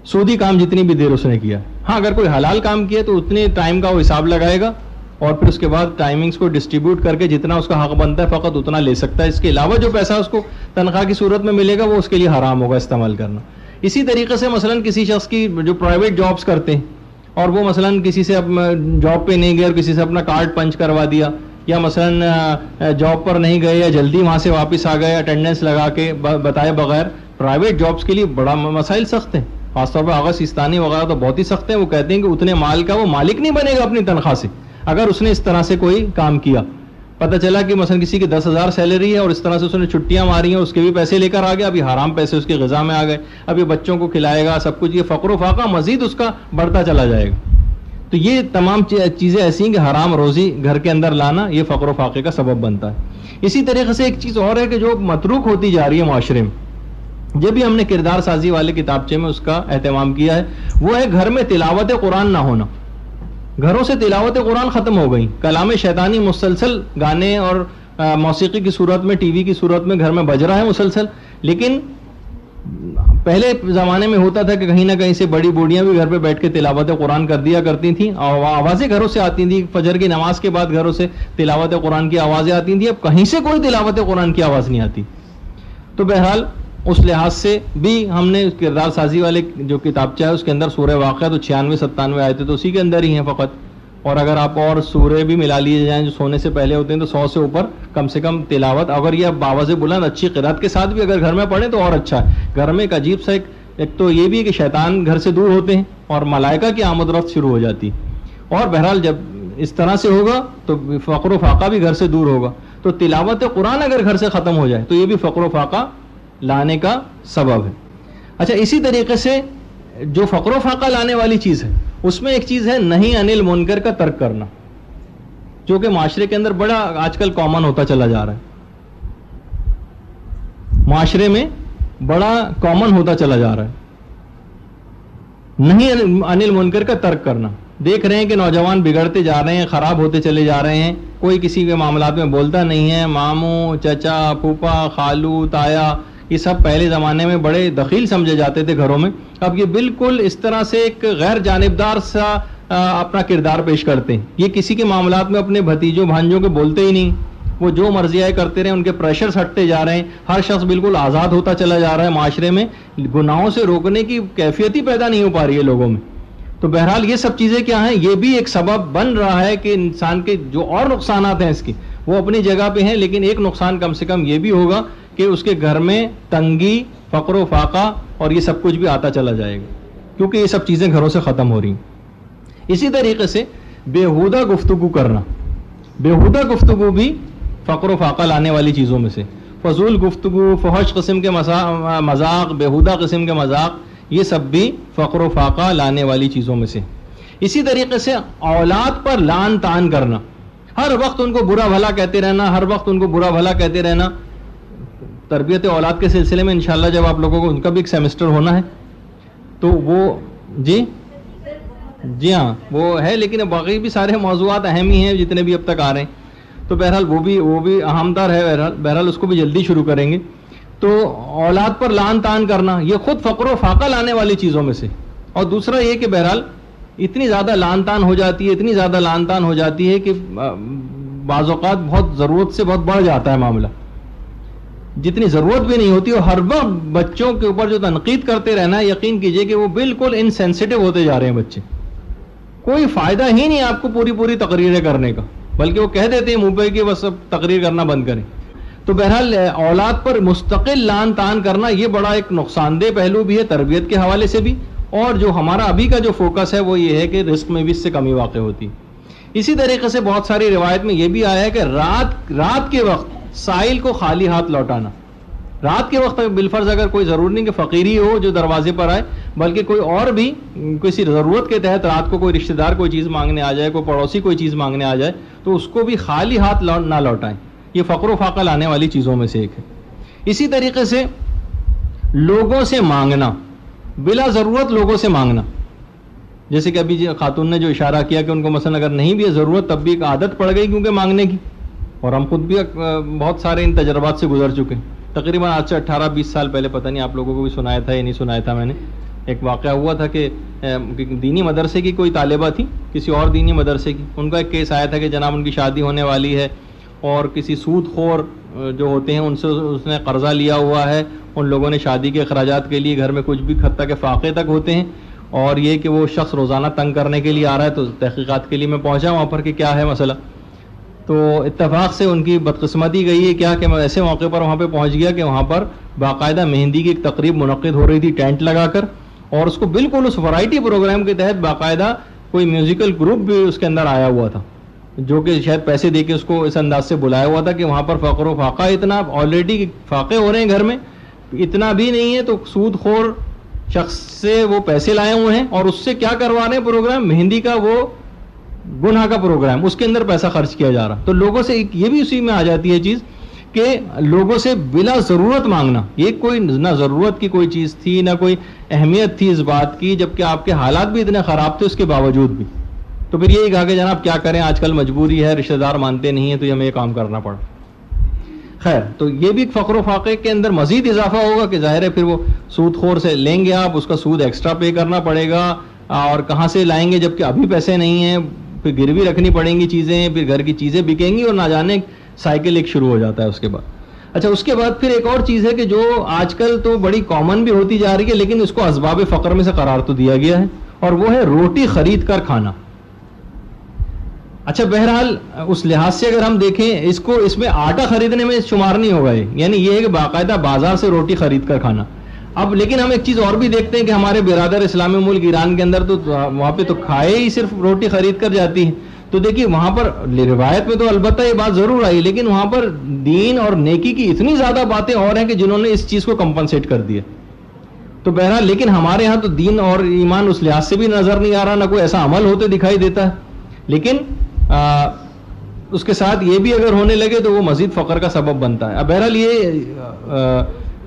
B: سودی کام جتنی بھی دیر اس نے کیا. ہاں اگر کوئی حلال کام کیا تو اتنے ٹائم کا وہ حساب لگائے گا, اور پھر اس کے بعد ٹائمنگز کو ڈسٹریبیوٹ کر کے جتنا اس کا حق بنتا ہے فقط اتنا لے سکتا ہے. اس کے علاوہ جو پیسہ اس کو تنخواہ کی صورت میں ملے گا وہ اس کے لیے حرام ہوگا استعمال کرنا. اسی طریقے سے مثلا کسی شخص کی جو پرائیویٹ جابز کرتے ہیں, اور وہ مثلاً کسی سے جاب پہ نہیں گئے اور کسی سے اپنا کارڈ پنچ کروا دیا، یا مثلاً جاب پر نہیں گئے یا جلدی وہاں سے واپس آ گئے اٹینڈنس لگا کے بتائے بغیر. پرائیویٹ جابس کے لیے بڑا مسائل سخت ہیں، خاص طور پر آغا سیستانی وغیرہ تو بہت ہی سخت ہیں. وہ کہتے ہیں کہ اتنے مال کا وہ مالک نہیں بنے گا اپنی تنخواہ سے اگر اس نے اس طرح سے کوئی کام کیا. پتہ چلا کہ مثلا کسی کی 10,000 سیلری ہے اور اس طرح سے اس نے چھٹیاں ماری ہیں، اس کے بھی پیسے لے کر آ گیا، ابھی حرام پیسے اس کی غذا میں آ گئے، ابھی بچوں کو کھلائے گا سب کچھ، یہ فقر و فاقہ مزید اس کا بڑھتا چلا جائے گا. تو یہ تمام چیزیں ایسی ہیں کہ حرام روزی گھر کے اندر لانا یہ فقر و فاقے کا سبب بنتا ہے. اسی طریقے سے ایک چیز اور ہے کہ جو متروک ہوتی جا رہی ہے معاشرے میں، جب بھی ہم نے کردار سازی والے کتابچے میں اس کا اہتمام کیا ہے، وہ ہے گھر میں تلاوت قرآن نہ ہونا. گھروں سے تلاوت قرآن ختم ہو گئی، کلام شیطانی مسلسل گانے اور موسیقی کی صورت میں، ٹی وی کی صورت میں گھر میں بج رہا ہے مسلسل. لیکن پہلے زمانے میں ہوتا تھا کہ کہیں نہ کہیں سے بڑی بوڑھیاں بھی گھر پہ بیٹھ کے تلاوت قرآن کر دیا کرتی تھیں، آوازیں گھروں سے آتی تھیں، فجر کی نماز کے بعد گھروں سے تلاوت قرآن کی آوازیں آتی تھیں. اب کہیں سے کوئی تلاوت قرآن کی آواز نہیں آتی. تو بہرحال اس لحاظ سے بھی ہم نے کردار سازی والے جو کتابچہ ہے اس کے اندر سورہ واقعہ تو 96-97 آئے تھے تو اسی کے اندر ہی ہیں فقط. اور اگر آپ اور سورے بھی ملا لیے جائیں جو سونے سے پہلے ہوتے ہیں تو 100 سے اوپر کم سے کم تلاوت. اگر یہ باواز بلند اچھی قرات کے ساتھ بھی اگر گھر میں پڑھیں تو اور اچھا ہے. گھر میں ایک عجیب سا ایک تو یہ بھی ہے کہ شیطان گھر سے دور ہوتے ہیں اور ملائکہ کی آمد رفت شروع ہو جاتی. اور بہرحال جب اس طرح سے ہوگا تو فقر و فاقہ بھی گھر سے دور ہوگا. تو تلاوت قرآن اگر گھر سے ختم ہو جائے تو یہ بھی فقر و فاقہ لانے کا سبب ہے. اچھا، اسی طریقے سے جو فقر و فاقہ لانے والی چیز ہے اس میں ایک چیز ہے نہیں انل منکر کا ترک کرنا، جو کہ معاشرے کے اندر بڑا آج کل کامن ہوتا چلا جا رہا ہے. معاشرے میں بڑا کامن ہوتا چلا جا رہا ہے نہیں انل منکر کا ترک کرنا. دیکھ رہے ہیں کہ نوجوان بگڑتے جا رہے ہیں، خراب ہوتے چلے جا رہے ہیں، کوئی کسی کے معاملات میں بولتا نہیں ہے. ماموں، چچا، پھوپھا، خالو، تایا، یہ سب پہلے زمانے میں بڑے دخیل سمجھے جاتے تھے گھروں میں. اب یہ بالکل اس طرح سے ایک غیر جانبدار سا اپنا کردار پیش کرتے ہیں. یہ کسی کے معاملات میں اپنے بھتیجوں بھانجوں کے بولتے ہی نہیں، وہ جو مرضی آئے کرتے رہے. ان کے پریشرز ہٹتے جا رہے ہیں، ہر شخص بالکل آزاد ہوتا چلا جا رہا ہے. معاشرے میں گناہوں سے روکنے کی کیفیت ہی پیدا نہیں ہو پا رہی ہے لوگوں میں. تو بہرحال یہ سب چیزیں کیا ہیں، یہ بھی ایک سبب بن رہا ہے کہ انسان کے جو اور نقصانات ہیں اس کی وہ اپنی جگہ پہ ہیں. لیکن ایک نقصان کم سے کم یہ بھی ہوگا کہ اس کے گھر میں تنگی، فقر و فاقہ اور یہ سب کچھ بھی آتا چلا جائے گا، کیونکہ یہ سب چیزیں گھروں سے ختم ہو رہی ہیں. اسی طریقے سے بیہودہ گفتگو کرنا، بیہودہ گفتگو بھی فقر و فاقہ لانے والی چیزوں میں سے. فضول گفتگو، فحش قسم کے مذاق، بیہودہ قسم کے مذاق، یہ سب بھی فقر و فاقہ لانے والی چیزوں میں سے. اسی طریقے سے اولاد پر لعن طعن کرنا، ہر وقت ان کو برا بھلا کہتے رہنا، ہر وقت ان کو برا بھلا کہتے رہنا. تربیت اولاد کے سلسلے میں انشاءاللہ جب آپ لوگوں کو ان کا بھی ایک سیمسٹر ہونا ہے تو وہ جی ہاں وہ ہے، لیکن باقی بھی سارے موضوعات اہم ہی ہیں جتنے بھی اب تک آ رہے ہیں. تو بہرحال وہ بھی اہم تر ہے. بہرحال اس کو بھی جلدی شروع کریں گے. تو اولاد پر لعن طعن کرنا یہ خود فقر و فاقہ لانے والی چیزوں میں سے. اور دوسرا یہ کہ بہرحال اتنی زیادہ لعن طعن ہو جاتی ہے، اتنی زیادہ لعن طعن ہو جاتی ہے کہ بعض اوقات بہت ضرورت سے بہت بڑھ جاتا ہے معاملہ، جتنی ضرورت بھی نہیں ہوتی. اور ہر وقت بچوں کے اوپر جو تنقید کرتے رہنا ہے، یقین کیجئے کہ وہ بالکل انسینسٹیو ہوتے جا رہے ہیں بچے. کوئی فائدہ ہی نہیں آپ کو پوری تقریریں کرنے کا، بلکہ وہ کہہ دیتے ہیں منہ پہ کہ بس اب تقریر کرنا بند کریں. تو بہرحال اولاد پر مستقل لعن طعن کرنا یہ بڑا ایک نقصان دہ پہلو بھی ہے تربیت کے حوالے سے بھی. اور جو ہمارا ابھی کا جو فوکس ہے وہ یہ ہے کہ رزق میں بھی اس سے کمی واقع ہوتی. اسی طریقے سے بہت ساری روایت میں یہ بھی آیا ہے کہ رات کے وقت سائل کو خالی ہاتھ لوٹانا. رات کے وقت بالفرض اگر کوئی ضرور نہیں کہ فقیری ہو جو دروازے پر آئے، بلکہ کوئی اور بھی کسی ضرورت کے تحت رات کو کوئی رشتہ دار کوئی چیز مانگنے آ جائے، کوئی پڑوسی کوئی چیز مانگنے آ جائے تو اس کو بھی خالی ہاتھ نہ لوٹائیں. یہ فقر و فاقہ لانے والی چیزوں میں سے ایک ہے. اسی طریقے سے لوگوں سے مانگنا، بلا ضرورت لوگوں سے مانگنا، جیسے کہ ابھی خاتون نے جو اشارہ کیا کہ ان کو مثلا اگر نہیں بھی ہے ضرورت تب بھی ایک عادت پڑ گئی کیونکہ مانگنے کی. اور ہم خود بھی بہت سارے ان تجربات سے گزر چکے ہیں. تقریباً آج سے 18-20 سال پہلے، پتہ نہیں آپ لوگوں کو بھی سنایا تھا یا نہیں سنایا تھا میں نے، ایک واقعہ ہوا تھا کہ دینی مدرسے کی کوئی طالبہ تھی، کسی اور دینی مدرسے کی. ان کا ایک کیس آیا تھا کہ جناب ان کی شادی ہونے والی ہے اور کسی سود خور جو ہوتے ہیں ان سے اس نے قرضہ لیا ہوا ہے. ان لوگوں نے شادی کے اخراجات کے لیے گھر میں کچھ بھی حتیٰ کہ فاقے تک ہوتے ہیں اور یہ کہ وہ شخص روزانہ تنگ کرنے کے لیے آ رہا ہے، تو تحقیقات کے لیے میں پہنچا وہاں پر کہ کیا ہے مسئلہ. تو اتفاق سے ان کی بدقسمتی گئی ہے کیا کہ میں ایسے موقع پر وہاں پہ پہنچ گیا کہ وہاں پر باقاعدہ مہندی کی ایک تقریب منعقد ہو رہی تھی ٹینٹ لگا کر، اور اس کو بالکل اس ورائٹی پروگرام کے تحت باقاعدہ کوئی میوزیکل گروپ بھی اس کے اندر آیا ہوا تھا، جو کہ شاید پیسے دے کے اس کو اس انداز سے بلایا ہوا تھا کہ وہاں پر فقر و فاقہ اتنا آلریڈی فاقے ہو رہے ہیں گھر میں، اتنا بھی نہیں ہے تو سود خور شخص سے وہ پیسے لائے ہوئے ہیں اور اس سے کیا کروا رہے ہیں پروگرام، مہندی کا وہ گناہ کا پروگرام، اس کے اندر پیسہ خرچ کیا جا رہا. تو لوگوں سے یہ بھی اسی میں آ جاتی ہے چیز کہ لوگوں سے بلا ضرورت مانگنا، یہ کوئی نہ ضرورت کی کوئی چیز تھی نہ کوئی اہمیت تھی اس بات کی، جبکہ آپ کے حالات بھی اتنے خراب تھے اس کے باوجود بھی. تو پھر یہی کہا کہ جناب کیا کریں، آج کل مجبوری ہے، رشتہ دار مانتے نہیں ہیں تو ہمیں یہ کام کرنا پڑا. خیر، تو یہ بھی فقر و فاقے کے اندر مزید اضافہ ہوگا کہ ظاہر ہے پھر وہ سود خور سے لیں گے آپ، اس کا سود ایکسٹرا پے کرنا پڑے گا، اور کہاں سے لائیں گے جبکہ ابھی پیسے نہیں ہیں، پھر گروی رکھنی پڑیں گی چیزیں، پھر گھر کی چیزیں بکیں گی اور نہ جانے سائیکل ایک شروع ہو جاتا ہے اس کے بعد. اچھا، اس کے بعد پھر ایک اور چیز ہے کہ جو آج کل تو بڑی کامن بھی ہوتی جا رہی ہے لیکن اس کو اسباب فقر میں سے قرار تو دیا گیا ہے، اور وہ ہے روٹی خرید کر کھانا. اچھا، بہرحال اس لحاظ سے اگر ہم دیکھیں اس میں آٹا خریدنے میں شمار نہیں ہوگا، یعنی یہ ہے کہ باقاعدہ بازار سے روٹی خرید کر کھانا. اب لیکن ہم ایک چیز اور بھی دیکھتے ہیں کہ ہمارے برادر اسلامی ملک ایران کے اندر تو وہاں پہ تو کھائے ہی صرف روٹی خرید کر جاتی ہے. تو دیکھیے وہاں پر روایت میں تو البتہ یہ بات ضرور آئی، لیکن وہاں پر دین اور نیکی کی اتنی زیادہ باتیں اور ہیں کہ جنہوں نے اس چیز کو کمپنسیٹ کر دیا. تو بہرحال لیکن ہمارے ہاں تو دین اور ایمان اس لحاظ سے بھی نظر نہیں آ رہا، نہ کوئی ایسا عمل ہوتے دکھائی دیتا ہے. لیکن اس کے ساتھ یہ بھی اگر ہونے لگے تو وہ مزید فقر کا سبب بنتا ہے. اب بہرحال یہ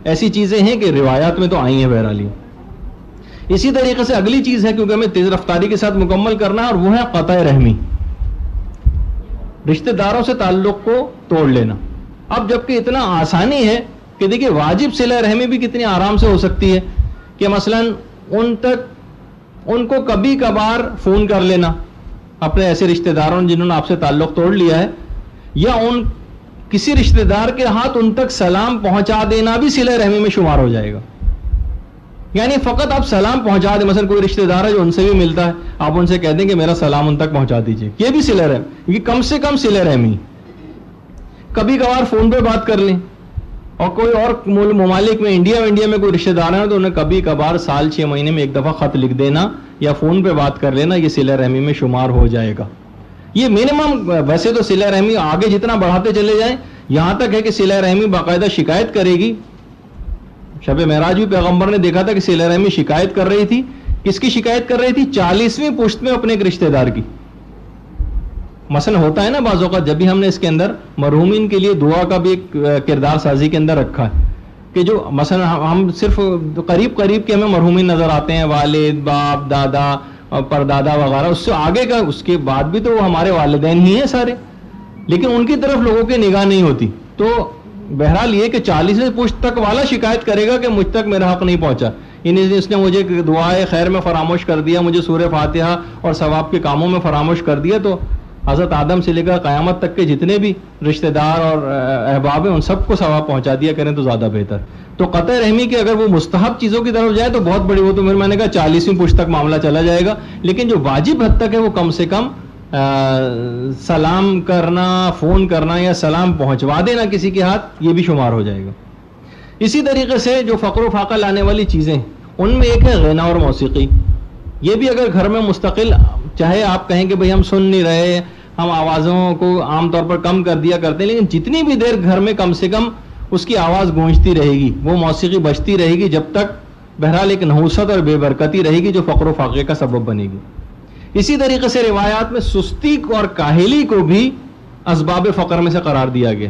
B: ایسی چیزیں ہیں کہ روایات میں تو آئی ہیں بہرحال ہی. اسی طریقے سے اگلی چیز ہے، کیونکہ ہمیں تیز رفتاری کے ساتھ مکمل کرنا ہے، اور وہ ہے قطع رحمی، رشتہ داروں سے تعلق کو توڑ لینا. اب جبکہ اتنا آسانی ہے کہ دیکھیے واجب صلہ رحمی بھی کتنی آرام سے ہو سکتی ہے کہ مثلا ان کو کبھی کبھار فون کر لینا، اپنے ایسے رشتہ داروں جنہوں نے آپ سے تعلق توڑ لیا ہے، یا کسی رشتہ دار کے ہاتھ ان تک سلام پہنچا دینا بھی صلہ رحمی میں شمار ہو جائے گا. یعنی فقط آپ سلام پہنچا دیں، مثلا کوئی رشتہ دار ہے جو ان سے بھی ملتا ہے، آپ ان سے کہہ دیں کہ میرا سلام ان تک پہنچا دیجئے، یہ بھی صلہ رحمی، یہ کم سے کم صلہ رحمی. کبھی کبھار فون پہ بات کر لیں، اور کوئی اور ممالک میں انڈیا میں کوئی رشتہ دار ہیں تو انہیں کبھی کبھار سال 6 مہینے میں ایک دفعہ خط لکھ دینا یا فون پہ بات کر لینا، یہ صلہ رحمی میں شمار ہو جائے گا. یہ منیمم. ویسے تو صلہ رحمی آگے جتنا بڑھاتے چلے جائیں، یہاں تک ہے کہ صلہ رحمی باقاعدہ شکایت کرے گی. شب معراج بھی پیغمبر نے دیکھا تھا کہ صلہ رحمی شکایت کر رہی تھی. کس کی شکایت کر رہی تھی؟ 40ویں پشت میں اپنے ایک رشتہ دار کی. مثلا ہوتا ہے نا بعض اوقات، جب بھی ہم نے اس کے اندر مرحومین کے لیے دعا کا بھی ایک کردار سازی کے اندر رکھا ہے کہ جو مثلا ہم صرف قریب کے ہمیں مرحومین نظر آتے ہیں، والد، باپ، دادا اور پردادا وغیرہ، اس سے آگے کا اس کے بعد بھی تو وہ ہمارے والدین ہی ہیں سارے، لیکن ان کی طرف لوگوں کی نگاہ نہیں ہوتی. تو بہرحال یہ کہ 40ویں پشت تک والا شکایت کرے گا کہ مجھ تک میرا حق نہیں پہنچا، اس نے مجھے دعائے خیر میں فراموش کر دیا، مجھے سورہ فاتحہ اور ثواب کے کاموں میں فراموش کر دیا. تو حضرت آدم سے لے کر قیامت تک کے جتنے بھی رشتہ دار اور احباب ہیں ان سب کو ثواب پہنچا دیا کریں تو زیادہ بہتر. تو قطع رحمی کی اگر وہ مستحب چیزوں کی طرف جائے تو بہت بڑی، وہ تو میں نے کہا 40ویں پشت تک معاملہ چلا جائے گا، لیکن جو واجب حد تک ہے وہ کم سے کم سلام کرنا، فون کرنا یا سلام پہنچوا دینا کسی کے ہاتھ، یہ بھی شمار ہو جائے گا. اسی طریقے سے جو فقر و فاقہ لانے والی چیزیں ان میں ایک ہے غنا اور موسیقی. یہ بھی اگر گھر میں مستقل، چاہے آپ کہیں کہ بھئی ہم سن نہیں رہے، ہم آوازوں کو عام طور پر کم کر دیا کرتے ہیں، لیکن جتنی بھی دیر گھر میں کم سے کم اس کی آواز گونجتی رہے گی، وہ موسیقی بجتی رہے گی، جب تک بہرحال ایک نحوست اور بے برکتی رہے گی جو فقر و فاقے کا سبب بنے گی. اسی طریقے سے روایات میں سستی اور کاہلی کو بھی اسباب فقر میں سے قرار دیا گیا،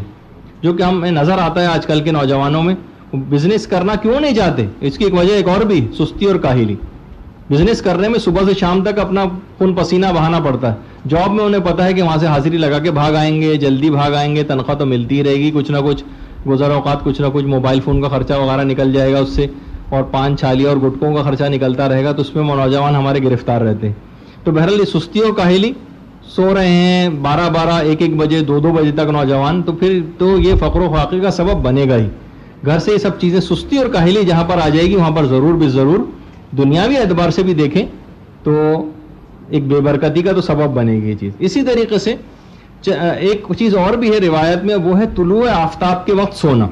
B: جو کہ ہمیں نظر آتا ہے آج کل کے نوجوانوں میں. بزنس کرنا کیوں نہیں چاہتے؟ اس کی ایک وجہ ایک اور بھی، سستی اور کاہلی. بزنس کرنے میں صبح سے شام تک اپنا خون پسینہ بہانا پڑتا ہے. جاب میں انہیں پتا ہے کہ وہاں سے حاضری لگا کے بھاگ آئیں گے، جلدی بھاگ آئیں گے، تنخواہ تو ملتی ہی رہے گی، کچھ نہ کچھ گزر اوقات کچھ نہ کچھ موبائل فون کا خرچہ وغیرہ نکل جائے گا اس سے، اور پان چھالی اور گٹکوں کا خرچہ نکلتا رہے گا، تو اس میں نوجوان ہمارے گرفتار رہتے ہیں. تو بہرحال یہ سستی اور کاہلی، سو رہے ہیں 12 1 بجے 2 بجے تک نوجوان، تو پھر تو یہ فقر و فاقے کا سبب بنے گا ہی. گھر سے یہ سب چیزیں، سستی اور کاہلی جہاں پر آ جائے گی وہاں پر ضرور بھی ضرور دنیاوی اعتبار سے بھی دیکھیں تو ایک بے برکتی کا تو سبب بنے گی یہ چیز. اسی طریقے سے ایک چیز اور بھی ہے روایت میں, وہ ہے طلوع آفتاب کے وقت سونا.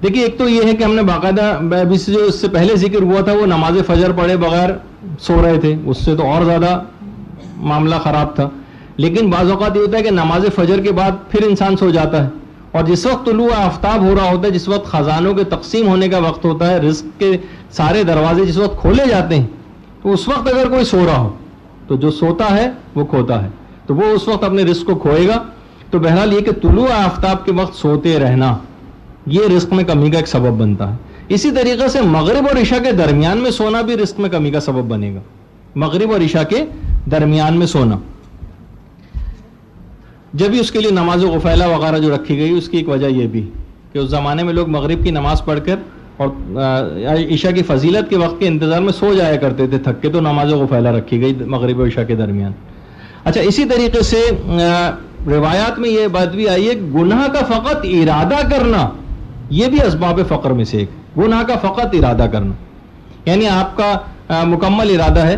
B: دیکھیے ایک تو یہ ہے کہ ہم نے باقاعدہ جو اس سے پہلے ذکر ہوا تھا وہ نماز فجر پڑھے بغیر سو رہے تھے, اس سے تو اور زیادہ معاملہ خراب تھا. لیکن بعض اوقات یہ ہوتا ہے کہ نماز فجر کے بعد پھر انسان سو جاتا ہے, اور جس وقت طلوع آفتاب ہو رہا ہوتا ہے, جس وقت خزانوں کے تقسیم ہونے کا وقت ہوتا ہے, رزق کے سارے دروازے جس وقت کھولے جاتے ہیں, تو اس وقت اگر کوئی سو رہا ہو تو جو سوتا ہے وہ کھوتا ہے, تو وہ اس وقت اپنے رزق کو کھوئے گا. تو بہرحال یہ کہ طلوع آفتاب کے وقت سوتے رہنا یہ رزق میں کمی کا ایک سبب بنتا ہے. اسی طریقے سے مغرب اور عشاء کے درمیان میں سونا بھی رزق میں کمی کا سبب بنے گا. مغرب اور عشاء کے درمیان میں سونا, جب بھی اس کے لیے نماز غفیلہ وغیرہ جو رکھی گئی, اس کی ایک وجہ یہ بھی کہ اس زمانے میں لوگ مغرب کی نماز پڑھ کر اور عشاء کی فضیلت کے وقت کے انتظار میں سو جایا کرتے تھے تھک کے, تو نماز غفیلہ رکھی گئی مغرب اور عشاء کے درمیان. اچھا, اسی طریقے سے روایات میں یہ بات بھی آئی ہے, گناہ کا فقط ارادہ کرنا یہ بھی اسباب فقر میں سے ایک. گناہ کا فقط ارادہ کرنا, یعنی آپ کا مکمل ارادہ ہے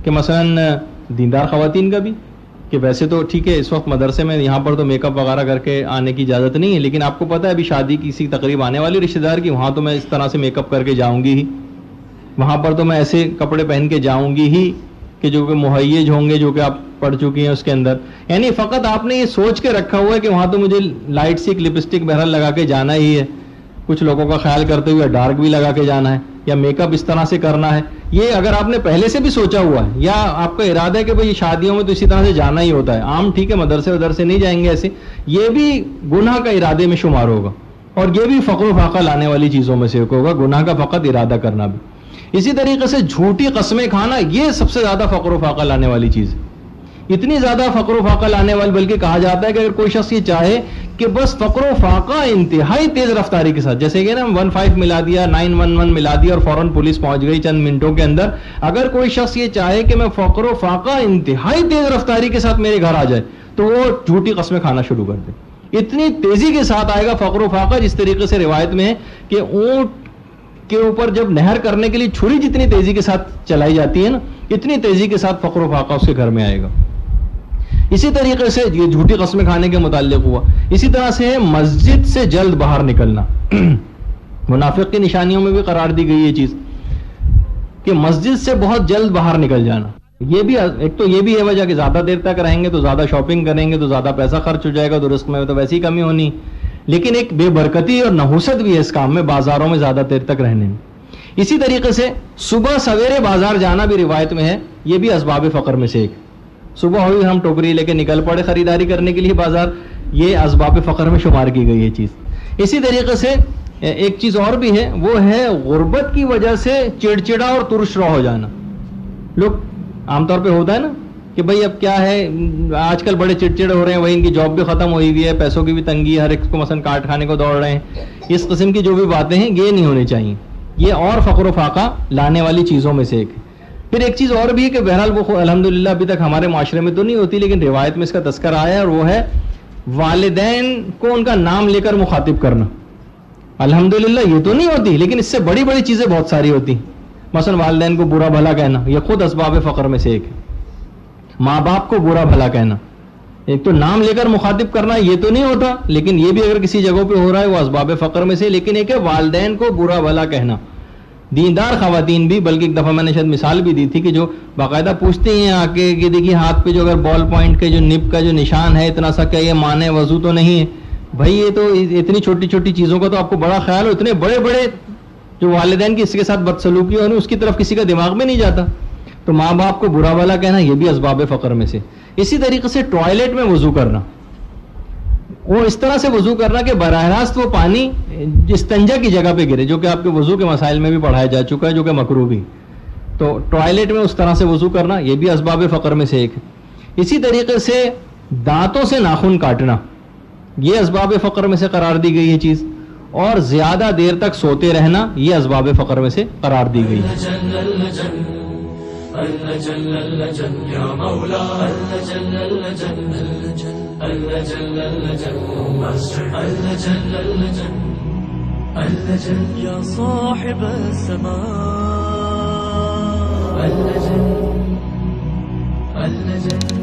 B: کہ مثلا دیندار خواتین کا بھی, کہ ویسے تو ٹھیک ہے اس وقت مدرسے میں یہاں پر تو میک اپ وغیرہ کر کے آنے کی اجازت نہیں ہے, لیکن آپ کو پتہ ہے ابھی شادی کسی تقریب آنے والی رشتہ دار کی, وہاں تو میں اس طرح سے میک اپ کر کے جاؤں گی ہی, وہاں پر تو میں ایسے کپڑے پہن کے جاؤں گی ہی کہ جو کہ مہیج ہوں گے, جو کہ آپ پڑھ چکی ہیں اس کے اندر. یعنی فقط آپ نے یہ سوچ کے رکھا ہوا ہے کہ وہاں تو مجھے لائٹ سی ایک لپسٹک بہرحال لگا کے جانا ہی ہے, کچھ لوگوں کا خیال کرتے ہوئے ڈارک بھی لگا کے جانا ہے, یا میک اپ اس طرح سے کرنا ہے. یہ اگر آپ نے پہلے سے بھی سوچا ہوا ہے, یا آپ کا ارادہ ہے کہ بھئی شادیوں میں تو اسی طرح سے جانا ہی ہوتا ہے, عام ٹھیک ہے مدرسے ودرسے نہیں جائیں گے ایسے, یہ بھی گناہ کا ارادے میں شمار ہوگا, اور یہ بھی فقر و فاقہ لانے والی چیزوں میں سے ایک ہوگا, گناہ کا فقط ارادہ کرنا بھی. اسی طریقے سے جھوٹی قسمیں کھانا یہ سب سے زیادہ فقر و فاقہ لانے والی چیز ہے. اتنی زیادہ فقر و فاقہ لانے والی, بلکہ کہا جاتا ہے کہ اگر کوئی شخص یہ چاہے کہ بس فقر و فاقہ انتہائی تیز رفتاری کے ساتھ, جیسے کہ نا 15 ملا دیا, 911 ملا دیا اور فوراً پولیس پہنچ گئی چند منٹوں کے اندر, اگر کوئی شخص یہ چاہے کہ میں فقر و فاقہ انتہائی تیز رفتاری کے ساتھ میرے گھر آ جائے, تو وہ جھوٹی قسمیں کھانا شروع کر دے. اتنی تیزی کے ساتھ آئے گا فقر و فاقہ, جس طریقے سے روایت میں ہے کہ اونٹ کے اوپر جب نہر کرنے کے لیے چھری جتنی تیزی کے ساتھ چلائی جاتی ہے نا, اتنی تیزی کے ساتھ فقر و فاقہ اس کے گھر میں آئے گا. اسی طریقے سے یہ جھوٹی قسمیں کھانے کے متعلق ہوا. اسی طرح سے مسجد سے جلد باہر نکلنا, منافق کی نشانیوں میں بھی قرار دی گئی یہ چیز کہ مسجد سے بہت جلد باہر نکل جانا. یہ بھی ایک تو یہ بھی ہے وجہ کہ زیادہ دیر تک رہیں گے تو زیادہ شاپنگ کریں گے تو زیادہ پیسہ خرچ ہو جائے گا, تو رزق میں تو ویسی کمی ہونی, لیکن ایک بے برکتی اور نحوست بھی ہے اس کام میں, بازاروں میں زیادہ دیر تک رہنے میں. اسی طریقے سے صبح سویرے بازار جانا بھی روایت میں ہے, یہ بھی اسباب فقر میں سے ایک. صبح ہوئی ہم ٹوکری لے کے نکل پڑے خریداری کرنے کے لیے بازار, یہ اسباب فقر میں شمار کی گئی یہ چیز. اسی طریقے سے ایک چیز اور بھی ہے, وہ ہے غربت کی وجہ سے چڑچڑا اور ترشرا ہو جانا. لوگ عام طور پہ ہوتا ہے نا کہ بھئی اب کیا ہے, آج کل بڑے چڑچڑے ہو رہے ہیں, وہی ان کی جاب بھی ختم ہوئی ہوئی ہے, پیسوں کی بھی تنگی ہے, ہر ایک کو مثلا کاٹ کھانے کو دوڑ رہے ہیں. اس قسم کی جو بھی باتیں ہیں یہ نہیں ہونی چاہیے, یہ اور فقر و فاقہ لانے والی چیزوں میں سے ایک ہے. پھر ایک چیز اور بھی ہے کہ بہرحال وہ الحمدللہ ابھی تک ہمارے معاشرے میں تو نہیں ہوتی, لیکن روایت میں اس کا تذکرہ آیا ہے, اور وہ ہے والدین کو ان کا نام لے کر مخاطب کرنا. الحمدللہ یہ تو نہیں ہوتی, لیکن اس سے بڑی بڑی چیزیں بہت ساری ہوتی. مثلا والدین کو برا بھلا کہنا, یہ خود اسباب فقر میں سے ایک ہے. ماں باپ کو برا بھلا کہنا, ایک تو نام لے کر مخاطب کرنا یہ تو نہیں ہوتا, لیکن یہ بھی اگر کسی جگہ پہ ہو رہا ہے وہ اسباب فقر میں سے. لیکن ایک ہے والدین کو برا بھلا کہنا. دیندار خواتین بھی, بلکہ ایک دفعہ میں نے شاید مثال بھی دی تھی کہ جو باقاعدہ پوچھتے ہیں آ کے کہ دیکھیے ہاتھ پہ جو اگر بال پوائنٹ کے جو نب کا جو نشان ہے اتنا سا, کیا یہ مانے وضو تو نہیں ہے؟ بھائی یہ تو اتنی چھوٹی چھوٹی چیزوں کا تو آپ کو بڑا خیال ہو, اتنے بڑے بڑے جو والدین کی اس کے ساتھ بدسلوکی ہونی اس کی طرف کسی کا دماغ میں نہیں جاتا. تو ماں باپ کو برا بھلا کہنا یہ بھی اسباب فقر میں سے. اسی طریقے سے ٹوائلٹ میں وضو کرنا, وہ اس طرح سے وضو کرنا کہ براہ راست وہ پانی استنجا کی جگہ پہ گرے, جو کہ آپ کے وضو کے مسائل میں بھی پڑھایا جا چکا ہے, جو کہ مکروہ بھی. تو ٹوائلٹ میں اس طرح سے وضو کرنا یہ بھی اسباب فقر میں سے ایک ہے. اسی طریقے سے دانتوں سے ناخن کاٹنا یہ اسباب فقر میں سے قرار دی گئی ہے چیز, اور زیادہ دیر تک سوتے رہنا یہ اسباب فقر میں سے قرار دی گئی ہے.
A: يا صاحب السماء اللجن